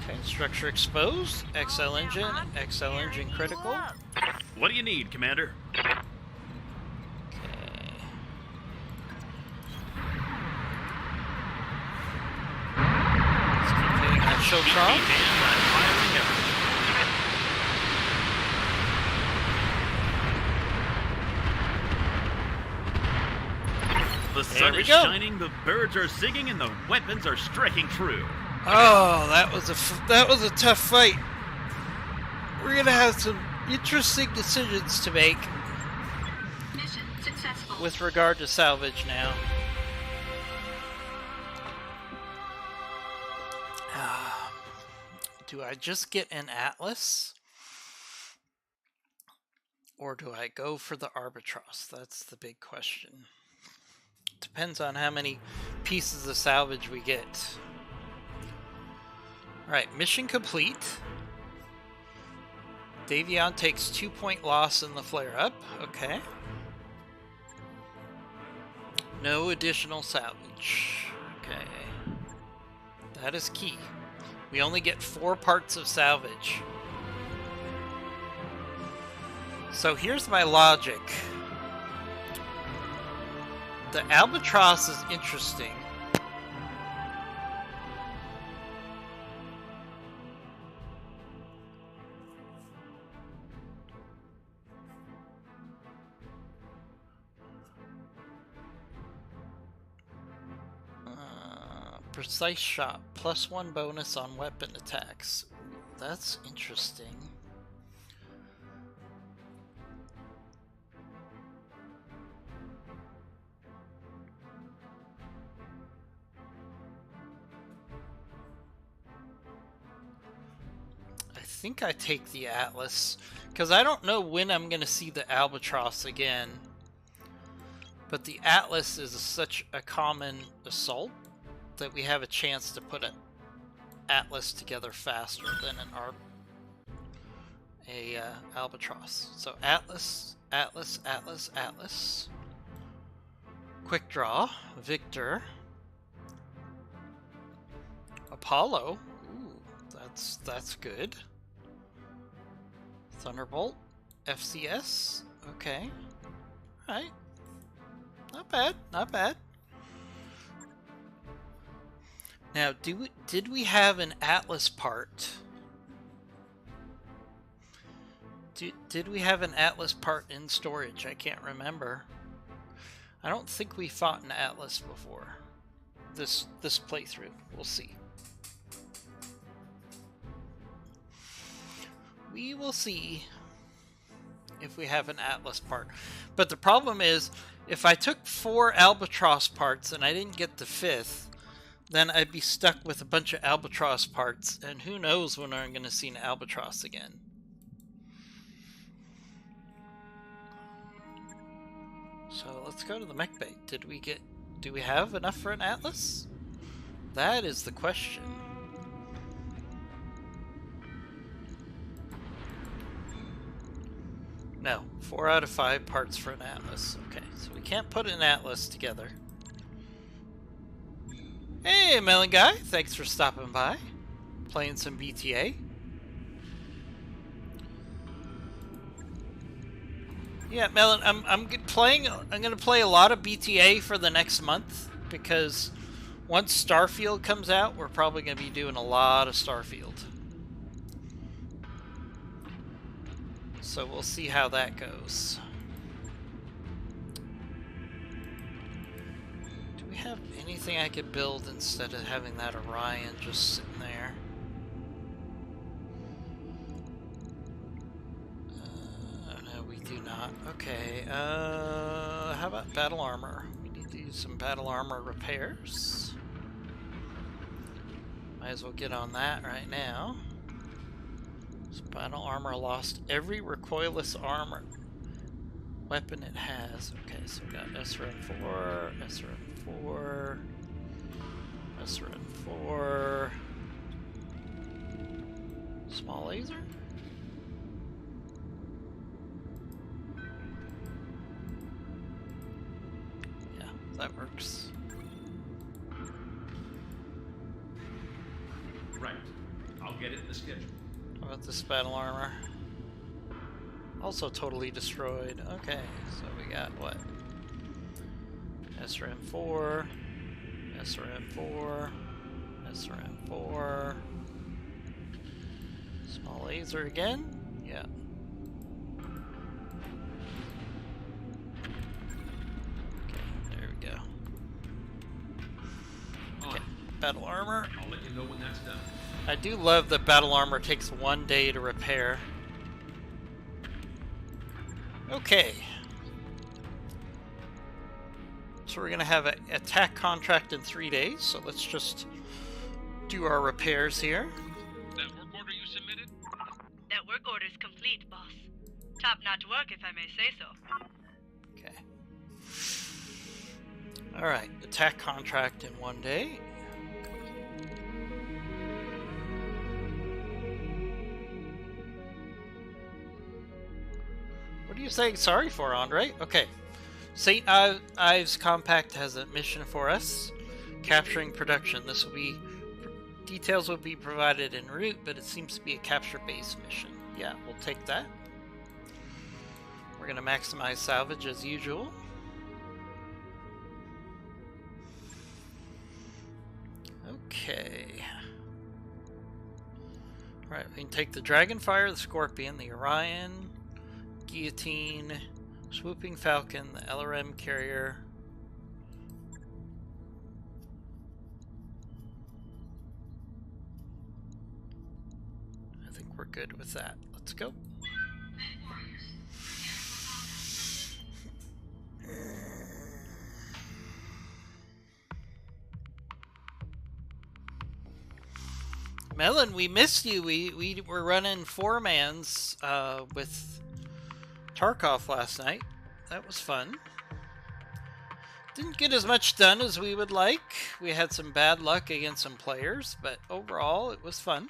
Okay, structure exposed, XL engine critical. What do you need, Commander? Okay. Let's keep hitting that Shiltron. And I'm firing everything. The sun we is go. shining, the birds are singing, and the weapons are striking true. Oh, that was a tough fight. We're gonna have some interesting decisions to make Mission successful. with regard to salvage now. Do I just get an Atlas? Or do I go for the Albatross? That's the big question. Depends on how many pieces of salvage we get. Alright, mission complete. Davion takes 2-point loss in the flare-up. Okay. No additional salvage. Okay. That is key. We only get 4 parts of salvage. So here's my logic. The Albatross is interesting. Precise shot, +1 bonus on weapon attacks. That's interesting. I think I take the Atlas, because I don't know when I'm going to see the Albatross again. But the Atlas is such a common assault that we have a chance to put an Atlas together faster than an Albatross. So Atlas, Atlas, Atlas, Atlas. Quick draw, Victor. Apollo. Ooh, that's good. Thunderbolt, FCS. Okay. Alright. Not bad, not bad. Now, did we have an Atlas part Did we have an Atlas part in storage? I can't remember. I don't think we fought an Atlas before. This playthrough. We'll see. We will see if we have an Atlas part. But the problem is, if I took 4 Albatross parts and I didn't get the 5th, then I'd be stuck with a bunch of Albatross parts, and who knows when I'm going to see an Albatross again. So let's go to the mech bay. Do we have enough for an Atlas? That is the question. No, 4 out of 5 parts for an Atlas. Okay, so we can't put an Atlas together. Hey, Melon Guy, thanks for stopping by. Playing some BTA. Yeah, Melon, I'm gonna play a lot of BTA for the next month, because once Starfield comes out, we're probably gonna be doing a lot of Starfield. So we'll see how that goes. Do we have anything I could build instead of having that Orion just sitting there? No, we do not. Okay, how about battle armor? We need to do some battle armor repairs. Might as well get on that right now. Battle armor lost every recoilless armor weapon it has. Okay, so we got SRM4, SRM4, SRM4, small laser. Yeah, that works. Right. I'll get it in the schedule. What about this battle armor? Also totally destroyed. Okay, so we got what? SRM4, SRM4, SRM4. Small laser again? Yeah. Okay, there we go. Okay, battle armor. I'll let you know when that's done. I do love that battle armor takes 1 day to repair. Okay. So we're going to have an attack contract in 3 days, so let's just do our repairs here. That work order you submitted? That work order's complete, boss. Top-notch work, if I may say so. Okay. Alright, attack contract in 1 day. What are you saying sorry for, Andre? Okay. St. Ives Compact has a mission for us. Capturing production. This will be... Details will be provided en route, but it seems to be a capture-based mission. Yeah, we'll take that. We're going to maximize salvage as usual. Okay. Alright, we can take the Dragonfire, the Scorpion, the Orion... Guillotine, Swooping Falcon, the LRM carrier. I think we're good with that. Let's go. Melon, we missed you. We were running 4-mans with Tarkov last night. That was fun. Didn't get as much done as we would like. We had some bad luck against some players, but overall it was fun.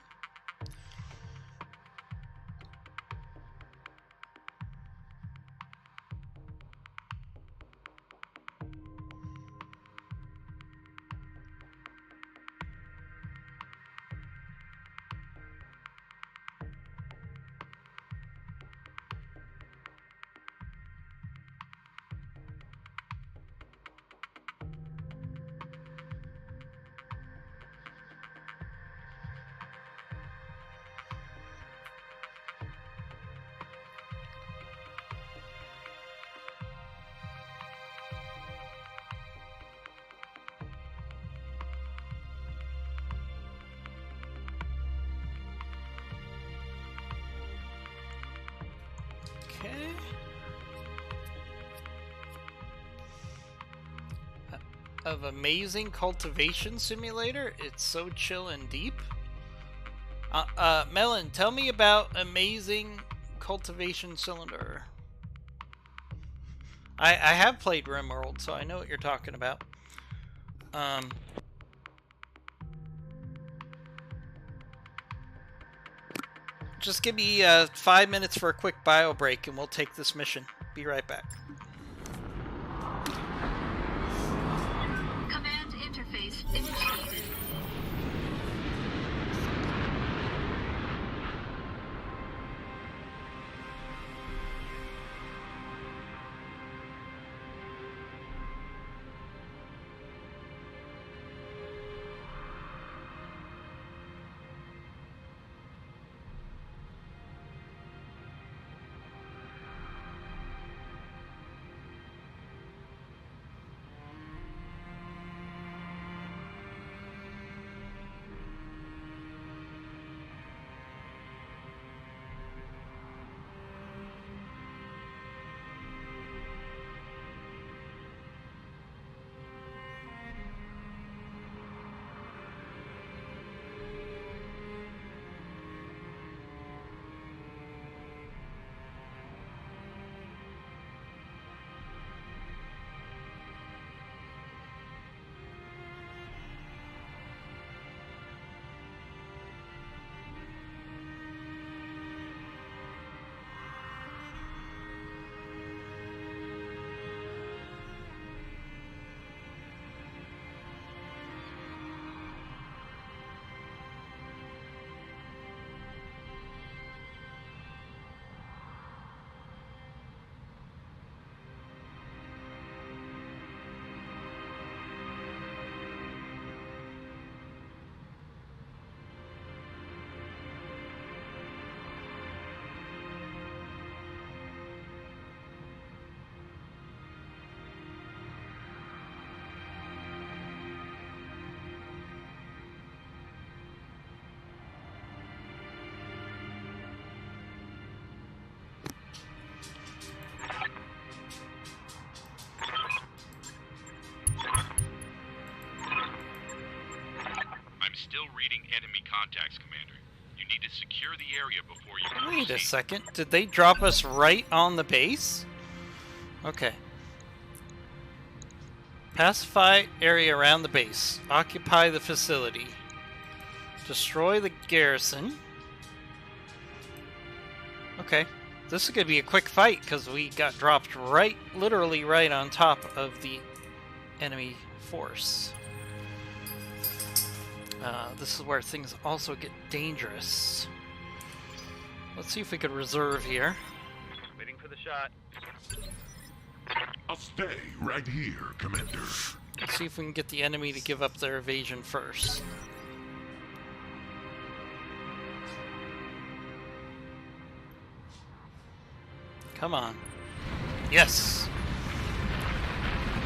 Okay. Of Amazing Cultivation Simulator. It's so chill and deep. Melon, tell me about Amazing Cultivation Cylinder. I have played RimWorld, so I know what you're talking about. Just give me 5 minutes for a quick bio break, and we'll take this mission. Be right back. Command interface initiated. Still reading enemy contacts, Commander. You need to secure the area before you can Wait a proceed. second. Did they drop us right on the base? Okay. Pacify area around the base. Occupy the facility. Destroy the garrison. Okay. This is going to be a quick fight because we got dropped right, literally right on top of the enemy force. This is where things also get dangerous. Let's see if we could reserve here. Waiting for the shot. I'll stay right here, Commander. Let's see if we can get the enemy to give up their evasion first. Come on. Yes!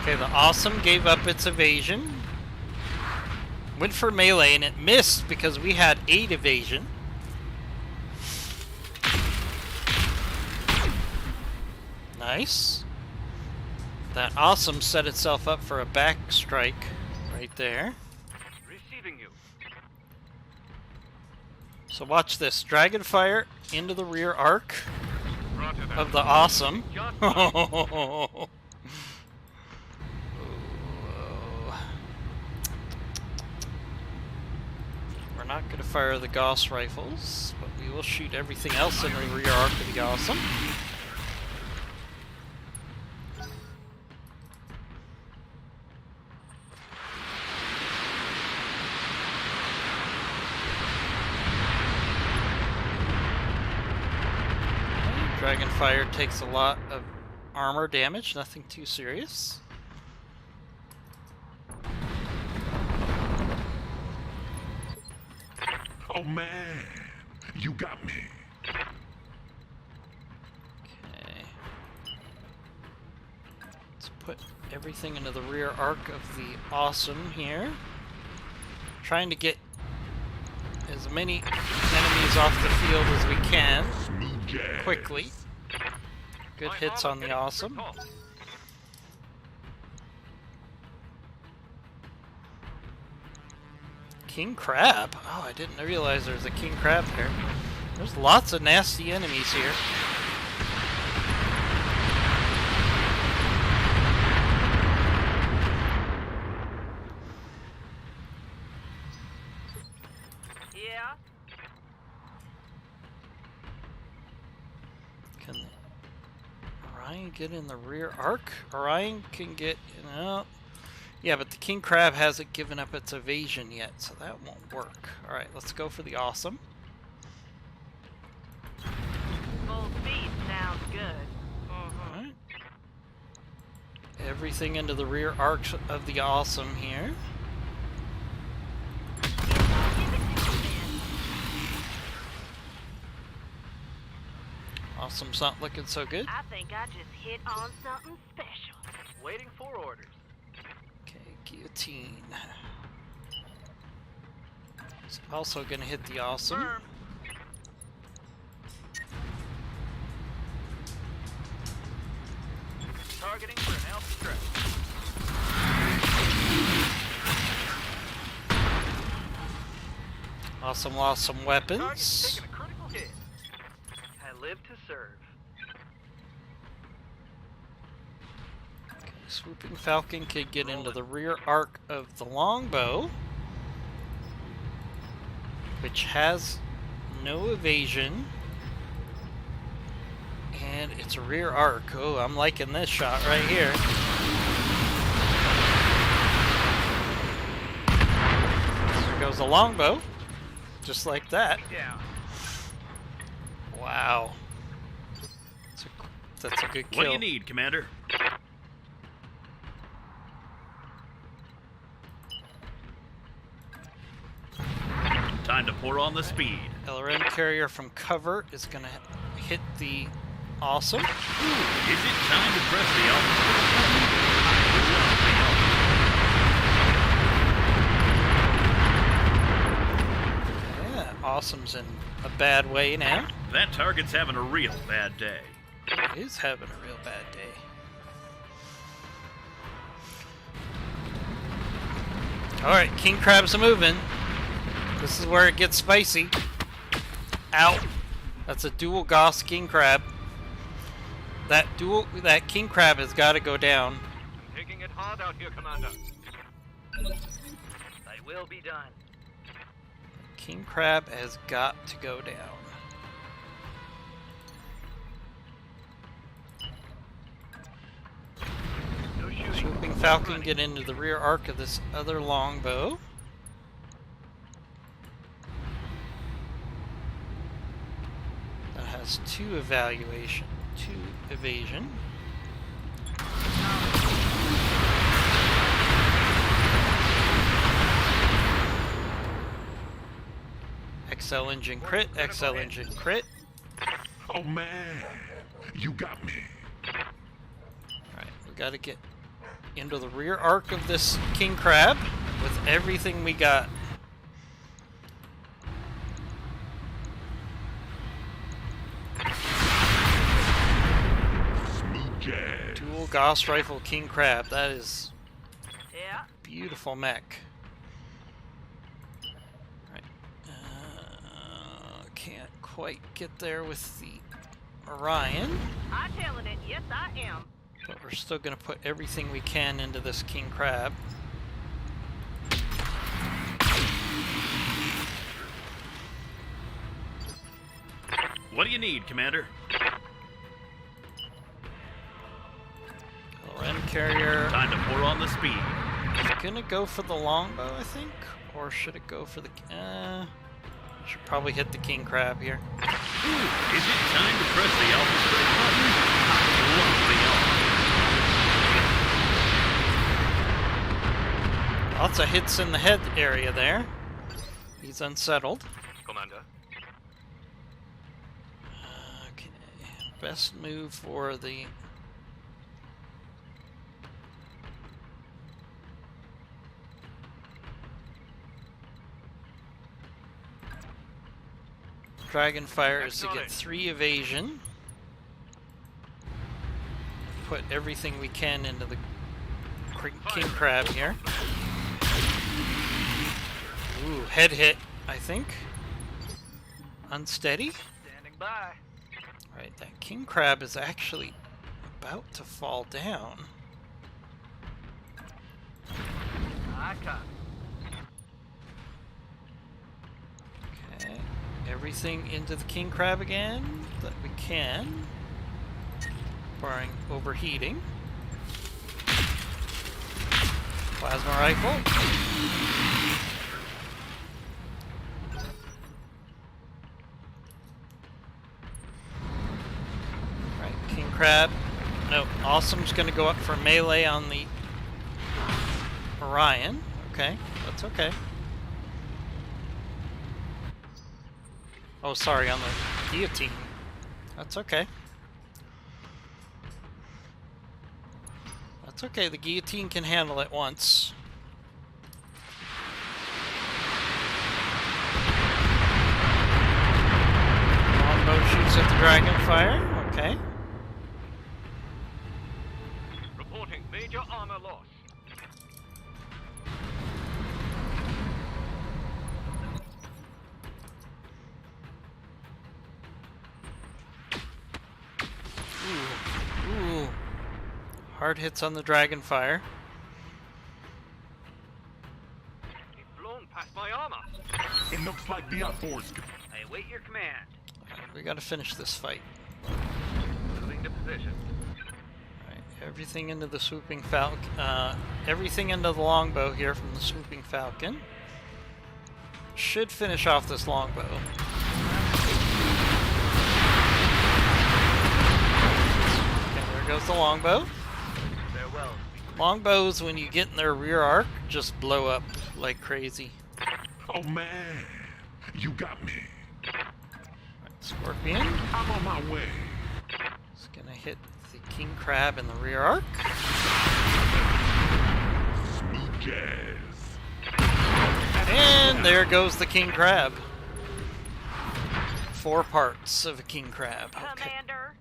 Okay, the Awesome gave up its evasion. Went for melee and it missed because we had 8 evasion. Nice. That Awesome set itself up for a back strike right there. Receiving you. So watch this. Dragon Fire into the rear arc Roger that. of the Awesome. Just We're not going to fire the Gauss rifles, but we will shoot everything else in the rear arc of the Awesome. Dragonfire takes a lot of armor damage, nothing too serious. Oh man, you got me. Okay. Let's put everything into the rear arc of the Awesome here. Trying to get as many enemies off the field as we can Smooth jazz. quickly. Good My hits armor's on the getting awesome. tall. King Crab. Oh, I didn't realize there's a King Crab there. There's lots of nasty enemies here. Yeah? Can Orion get in the rear arc? Orion can get, yeah, but the King Crab hasn't given up its evasion yet, so that won't work. Alright, let's go for the awesome. Full speed sounds good. Alright. Everything into the rear arc of the awesome here. Awesome's not looking so good. I think I just hit on something special. Waiting for orders. Okay, guillotine. It's also gonna hit the awesome. Firm. Targeting for an elf stretch. Awesome lost some Target's weapons. taking a critical hit. I live to serve. Swooping Falcon could get into the rear arc of the longbow, which has no evasion, and it's a rear arc. Oh, I'm liking this shot right here. There goes the longbow, just like that. Down. Wow, that's a good kill. What do you need, Commander? Time to pour on the speed. LRM carrier from cover is gonna hit the awesome. Is it time to press the Alpha Strike button? I love the Alpha. Yeah, awesome's in a bad way now. That target's having a real bad day. It is having a real bad day. Alright, King Crab's moving. This is where it gets spicy. Ow. That's a dual Goss King Crab. That King Crab has got to go down. I'm taking it hard out here, Commander. I will be done. King Crab has got to go down. No shooting. Swooping Falcon get into the rear arc of this other longbow. That has two evasion. XL engine crit, XL engine crit. Oh man, you got me. Alright, we gotta get into the rear arc of this King Crab with everything we got. Smooth jazz. Dual Gauss Rifle King Crab. That is Yeah? beautiful mech. Right. Can't quite get there with the Orion, I'm telling it, yes I am. but we're still going to put everything we can into this King Crab. What do you need, Commander? Ren carrier Time to pour on the speed. is gonna go for the longbow, I think, or should it go for the? Should probably hit the King Crab here. Ooh, is it time to press the Alpha Strike button? I love the Alpha. Lots of hits in the head area there. He's unsettled. Commander. Okay, best move for the. Dragonfire is to get 3 evasion. put everything we can into the king crab here. Ooh, head hit, I think. Unsteady. Standing by. Right, that king crab is actually about to fall down. I copy. Okay, everything into the king crab again that we can, barring overheating. Plasma rifle. Right, king crab. No, Awesome's gonna go up for melee on the Orion. Okay, that's okay. Oh, sorry, on the guillotine. That's okay. That's okay, the guillotine can handle it once. Longbow shoots at the dragonfire. Okay. Reporting major armor loss. Ooh. Hard hits on the dragonfire. He's blown past my armor. It looks like the outforce. I await your command. Alright, we gotta finish this fight. Moving to position. Alright, everything into the swooping falcon. Everything into the longbow here from the swooping falcon. Should finish off this longbow. Okay, there goes the longbow. Farewell. Longbows, when you get in their rear arc, just blow up like crazy. Oh man, you got me. Scorpion I'm on my way. is gonna hit the king crab in the rear arc. Smooth jazz. And there goes the king crab. 4 parts of a king crab. Okay. Commander,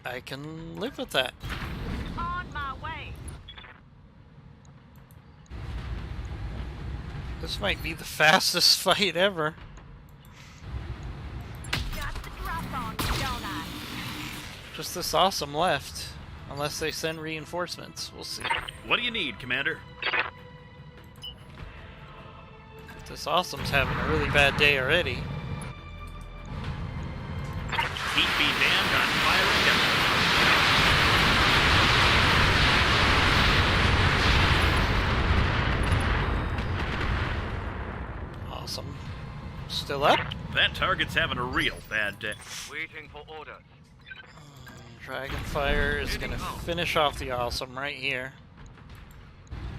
I can live with that. on my way. This might be the fastest fight ever. Got the drop on you, don't I? Just this awesome left. Unless they send reinforcements. We'll see. What do you need, Commander? This awesome's having a really bad day already. Heat be damned on firing them. Awesome. Still up? That target's having a real bad day. Waiting for orders. Dragonfire is gonna finish off the awesome right here.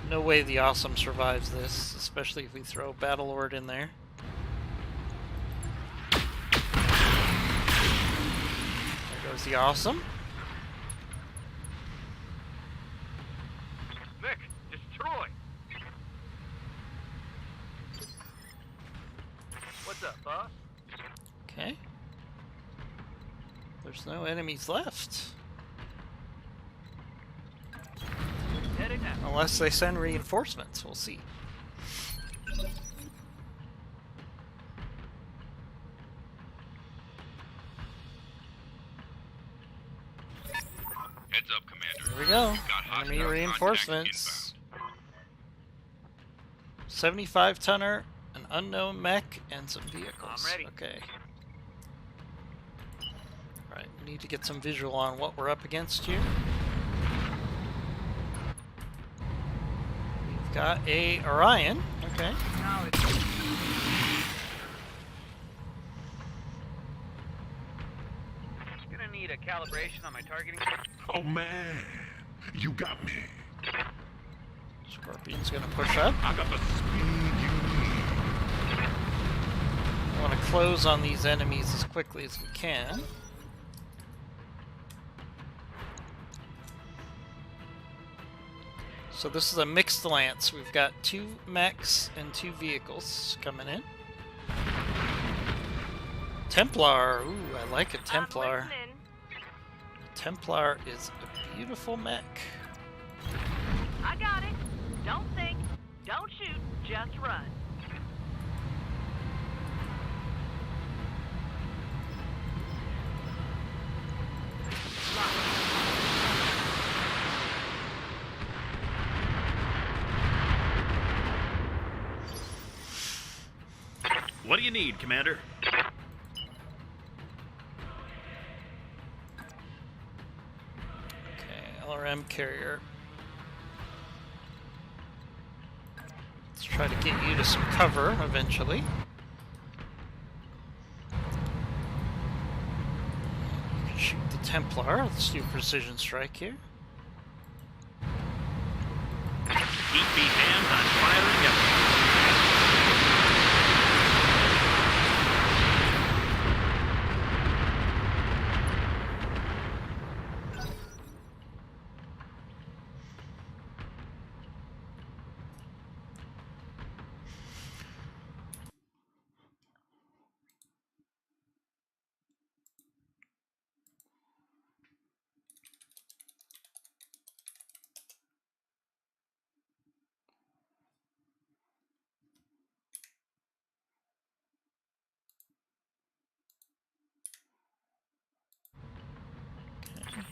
No way the awesome survives this, especially if we throw Battlelord in there. There goes the awesome. Mech, destroy. What's up, boss? Okay. There's no enemies left. Heading out. Unless they send reinforcements, we'll see. Heads up, Commander. Here we go. Got hostile Enemy contact reinforcements. 75 tonner, an unknown mech, and some vehicles. I'm ready. Okay. Right, we need to get some visual on what we're up against here. We've got a Orion. Okay. Now it's gonna need a calibration on my targeting. Oh man, you got me. Scorpion's gonna push up. I got the speed you need. I want to close on these enemies as quickly as we can. So this is a mixed lance. We've got 2 mechs and 2 vehicles coming in. Templar. Ooh, I like a Templar. I'm listening. Templar is a beautiful mech. I got it. Don't think. Don't shoot. Just run. What do you need, Commander? Okay, LRM carrier. Let's try to get you to some cover eventually. You can shoot the Templar. Let's do precision strike here. Keep me hands on firing up.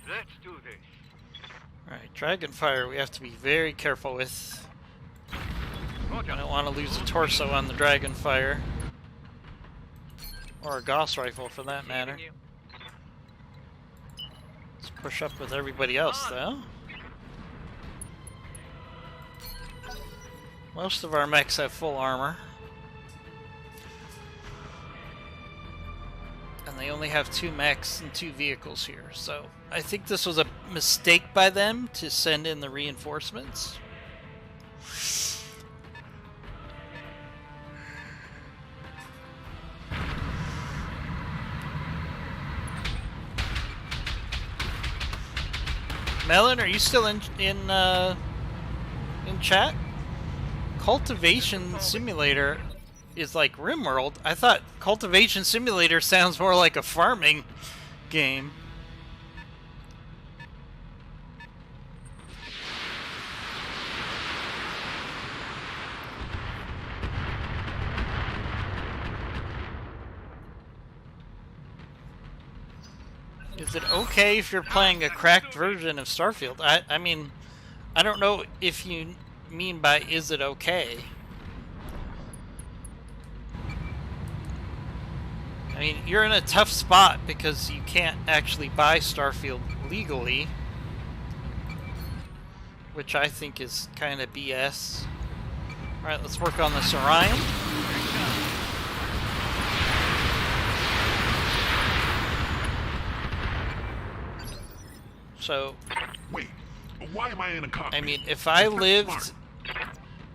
Let's do this. Alright, Dragonfire we have to be very careful with. I don't want to lose a torso on the Dragonfire. Or a Gauss rifle for that matter. Let's push up with everybody else though. Most of our mechs have full armor. And they only have 2 mechs and 2 vehicles here, so I think this was a mistake by them to send in the reinforcements. Melon, are you still in chat? Cultivation Simulator is like RimWorld. I thought Cultivation Simulator sounds more like a farming game. Is it okay if you're playing a cracked version of Starfield? I mean, I don't know if you mean by is it okay. I mean, you're in a tough spot because you can't actually buy Starfield legally, which I think is kind of BS. Alright, let's work on this Orion. So, Wait, why am I in a cockpit? I mean, if I lived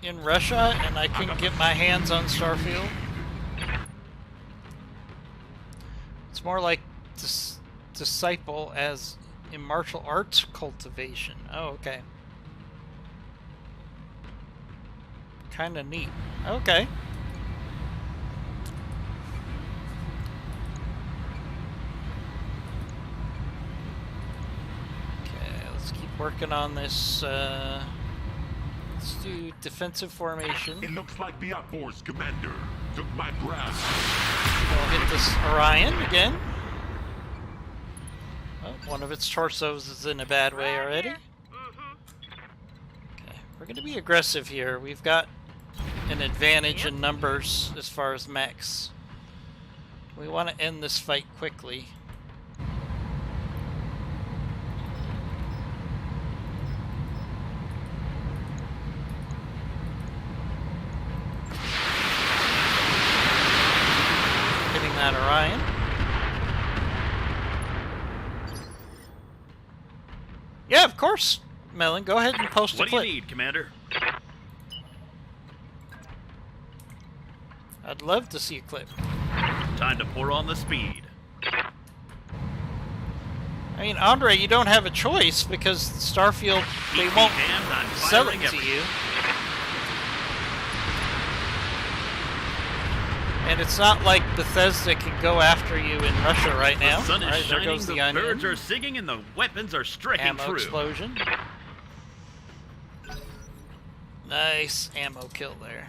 in Russia and I can get my hands on Starfield, it's more like disciple as in martial arts cultivation. Oh, okay. Kind of neat. Okay. Okay, let's keep working on this. Let's do defensive formation. It looks like the Outforce commander took my grasp. We'll hit this Orion again. Oh, one of its torsos is in a bad way already. Okay, we're going to be aggressive here. We've got an advantage in numbers as far as mechs. We want to end this fight quickly. Hitting that Orion. Yeah, of course, Melon. Go ahead and post a What do clip. you need, Commander? I'd love to see a clip. Time to pour on the speed. I mean, Andre, you don't have a choice because Starfield, they Keep won't me hands on sell it firing to everything. you. And it's not like Bethesda can go after you in Russia right now. The sun is All right, there shining, goes the the onion. birds are singing, and the weapons are striking Ammo true. explosion. Nice ammo kill there.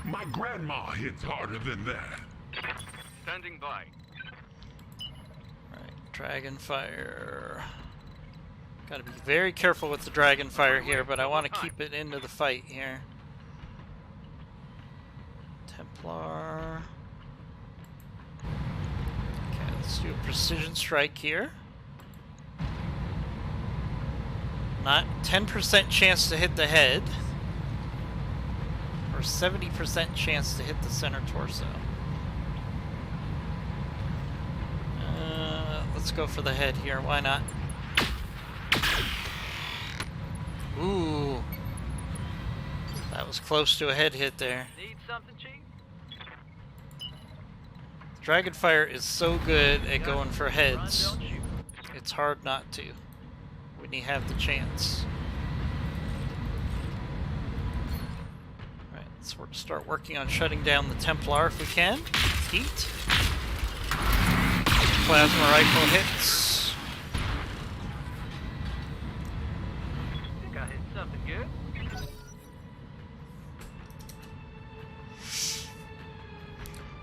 My grandma hits harder than that. Standing by. Alright, Dragonfire. Gotta be very careful with the Dragonfire here, but I want to keep it into the fight here. Templar. Okay, let's do a precision strike here. Not 10% chance to hit the head. Or 70% chance to hit the center torso. Let's go for the head here, why not? Ooh. That was close to a head hit there. Need something, Chief? Dragonfire is so good at going for Run, heads. don't you? It's hard not to when you have the chance. Alright, let's start working on shutting down the Templar if we can. Heat. Plasma rifle hits. Think I hit something good?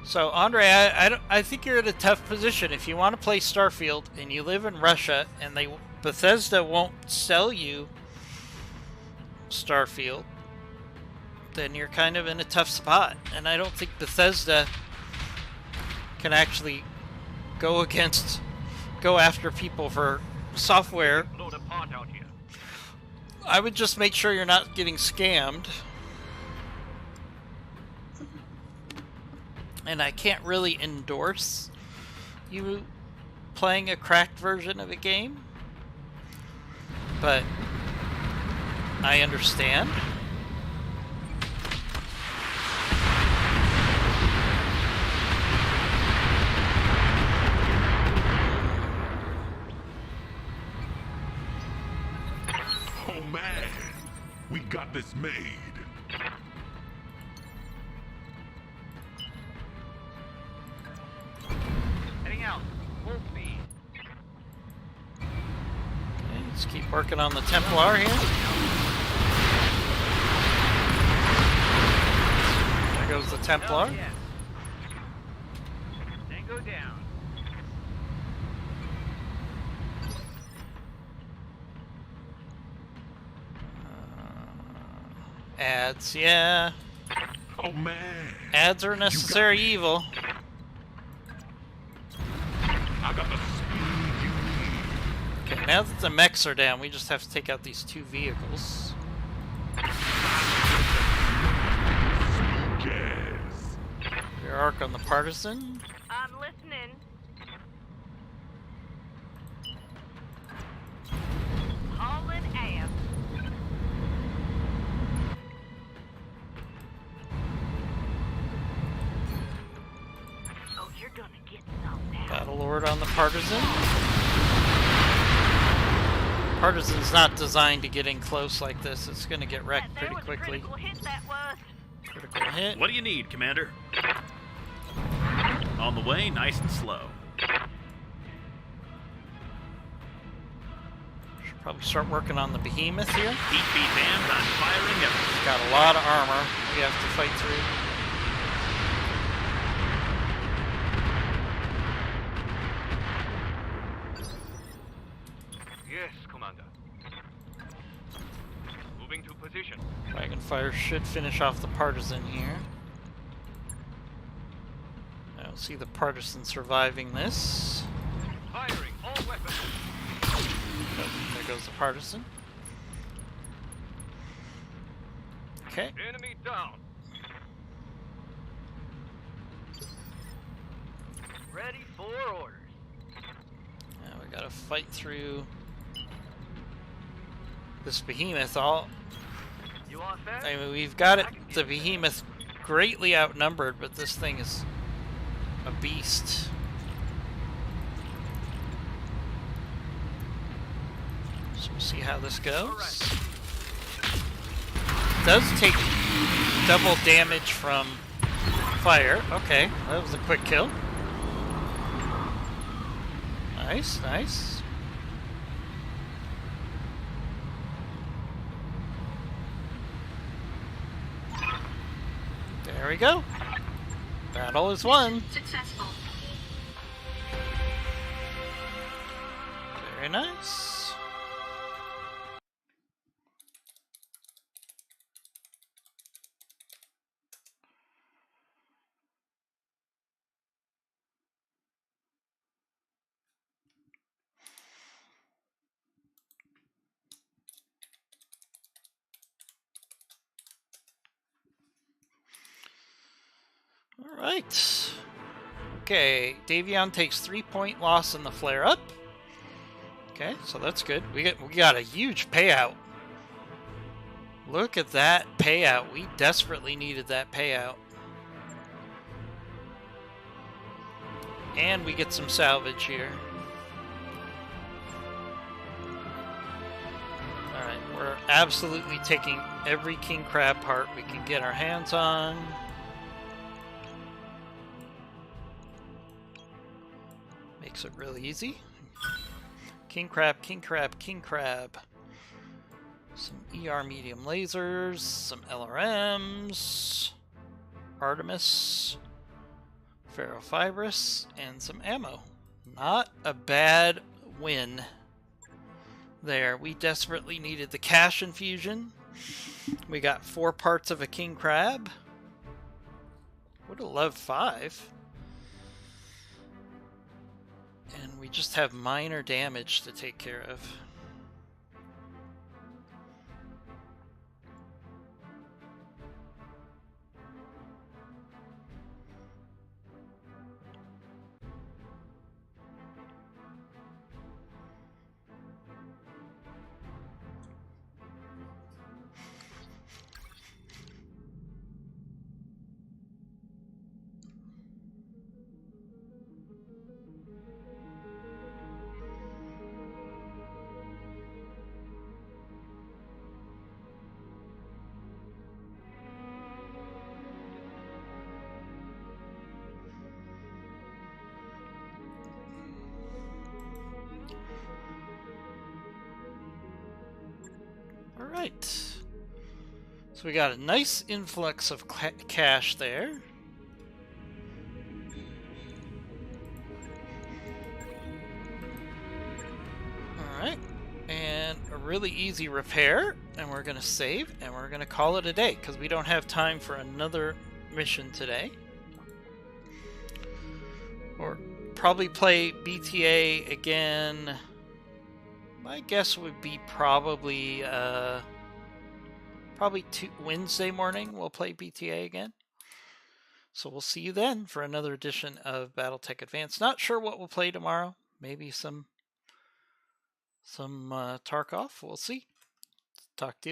So, Andre, I think you're in a tough position. If you want to play Starfield and you live in Russia and Bethesda won't sell you Starfield, then you're kind of in a tough spot. And I don't think Bethesda can actually go after people for software. Load a part out here. I would just make sure you're not getting scammed. And I can't really endorse you playing a cracked version of a game, but I understand. Oh man, we got this made. Heading out. Full speed. Okay, let's keep working on the Templar here. There goes the Templar. Oh, yes. Tango down. Ads, yeah. Oh man, Ads are a necessary evil. I got the speed you need. Okay, now that the mechs are down, we just have to take out these two vehicles. Yes. Rear arc on the Partisan. I'm listening. Hauling ass. Oh, you're gonna get some now. Battlelord on the Partisan. Partisan's not designed to get in close like this. It's going to get wrecked There pretty was a quickly. critical hit that was. Critical hit. What do you need, Commander? On the way, nice and slow. Should probably start working on the Behemoth here. Heat be damned, I'm firing everything. Got a lot of armor we have to fight through. Yes, Commander. Moving to position. Dragonfire should finish off the Partisan here. I don't see the Partisan surviving this. Firing all weapons. Oh, there goes the Partisan. Okay. Enemy down. Ready for orders. Now we gotta fight through this Behemoth. All You all set? I mean, we've got it, the behemoth greatly outnumbered, but this thing is a beast. So we'll see how this goes. It does take double damage from fire. Okay, that was a quick kill. Nice, nice. There we go. Battle is won. Successful. Very nice. All right. Okay, Davion takes 3-point loss in the flare-up. Okay, so that's good. We got a huge payout. Look at that payout. We desperately needed that payout. And we get some salvage here. Alright, we're absolutely taking every king crab part we can get our hands on. Makes it really easy. King crab, king crab, king crab. Some ER medium lasers, some LRMs, Artemis, ferrofibrous, and some ammo. Not a bad win there. We desperately needed the cash infusion. We got 4 parts of a king crab. Would have loved 5. And we just have minor damage to take care of. Alright, so we got a nice influx of cash there. Alright, and a really easy repair, and we're going to save, and we're going to call it a day, because we don't have time for another mission today. Or probably play BTA again. My guess would be probably Wednesday morning we'll play BTA again. So we'll see you then for another edition of BattleTech Advanced. Not sure what we'll play tomorrow. Maybe some Tarkov. We'll see. Talk to you.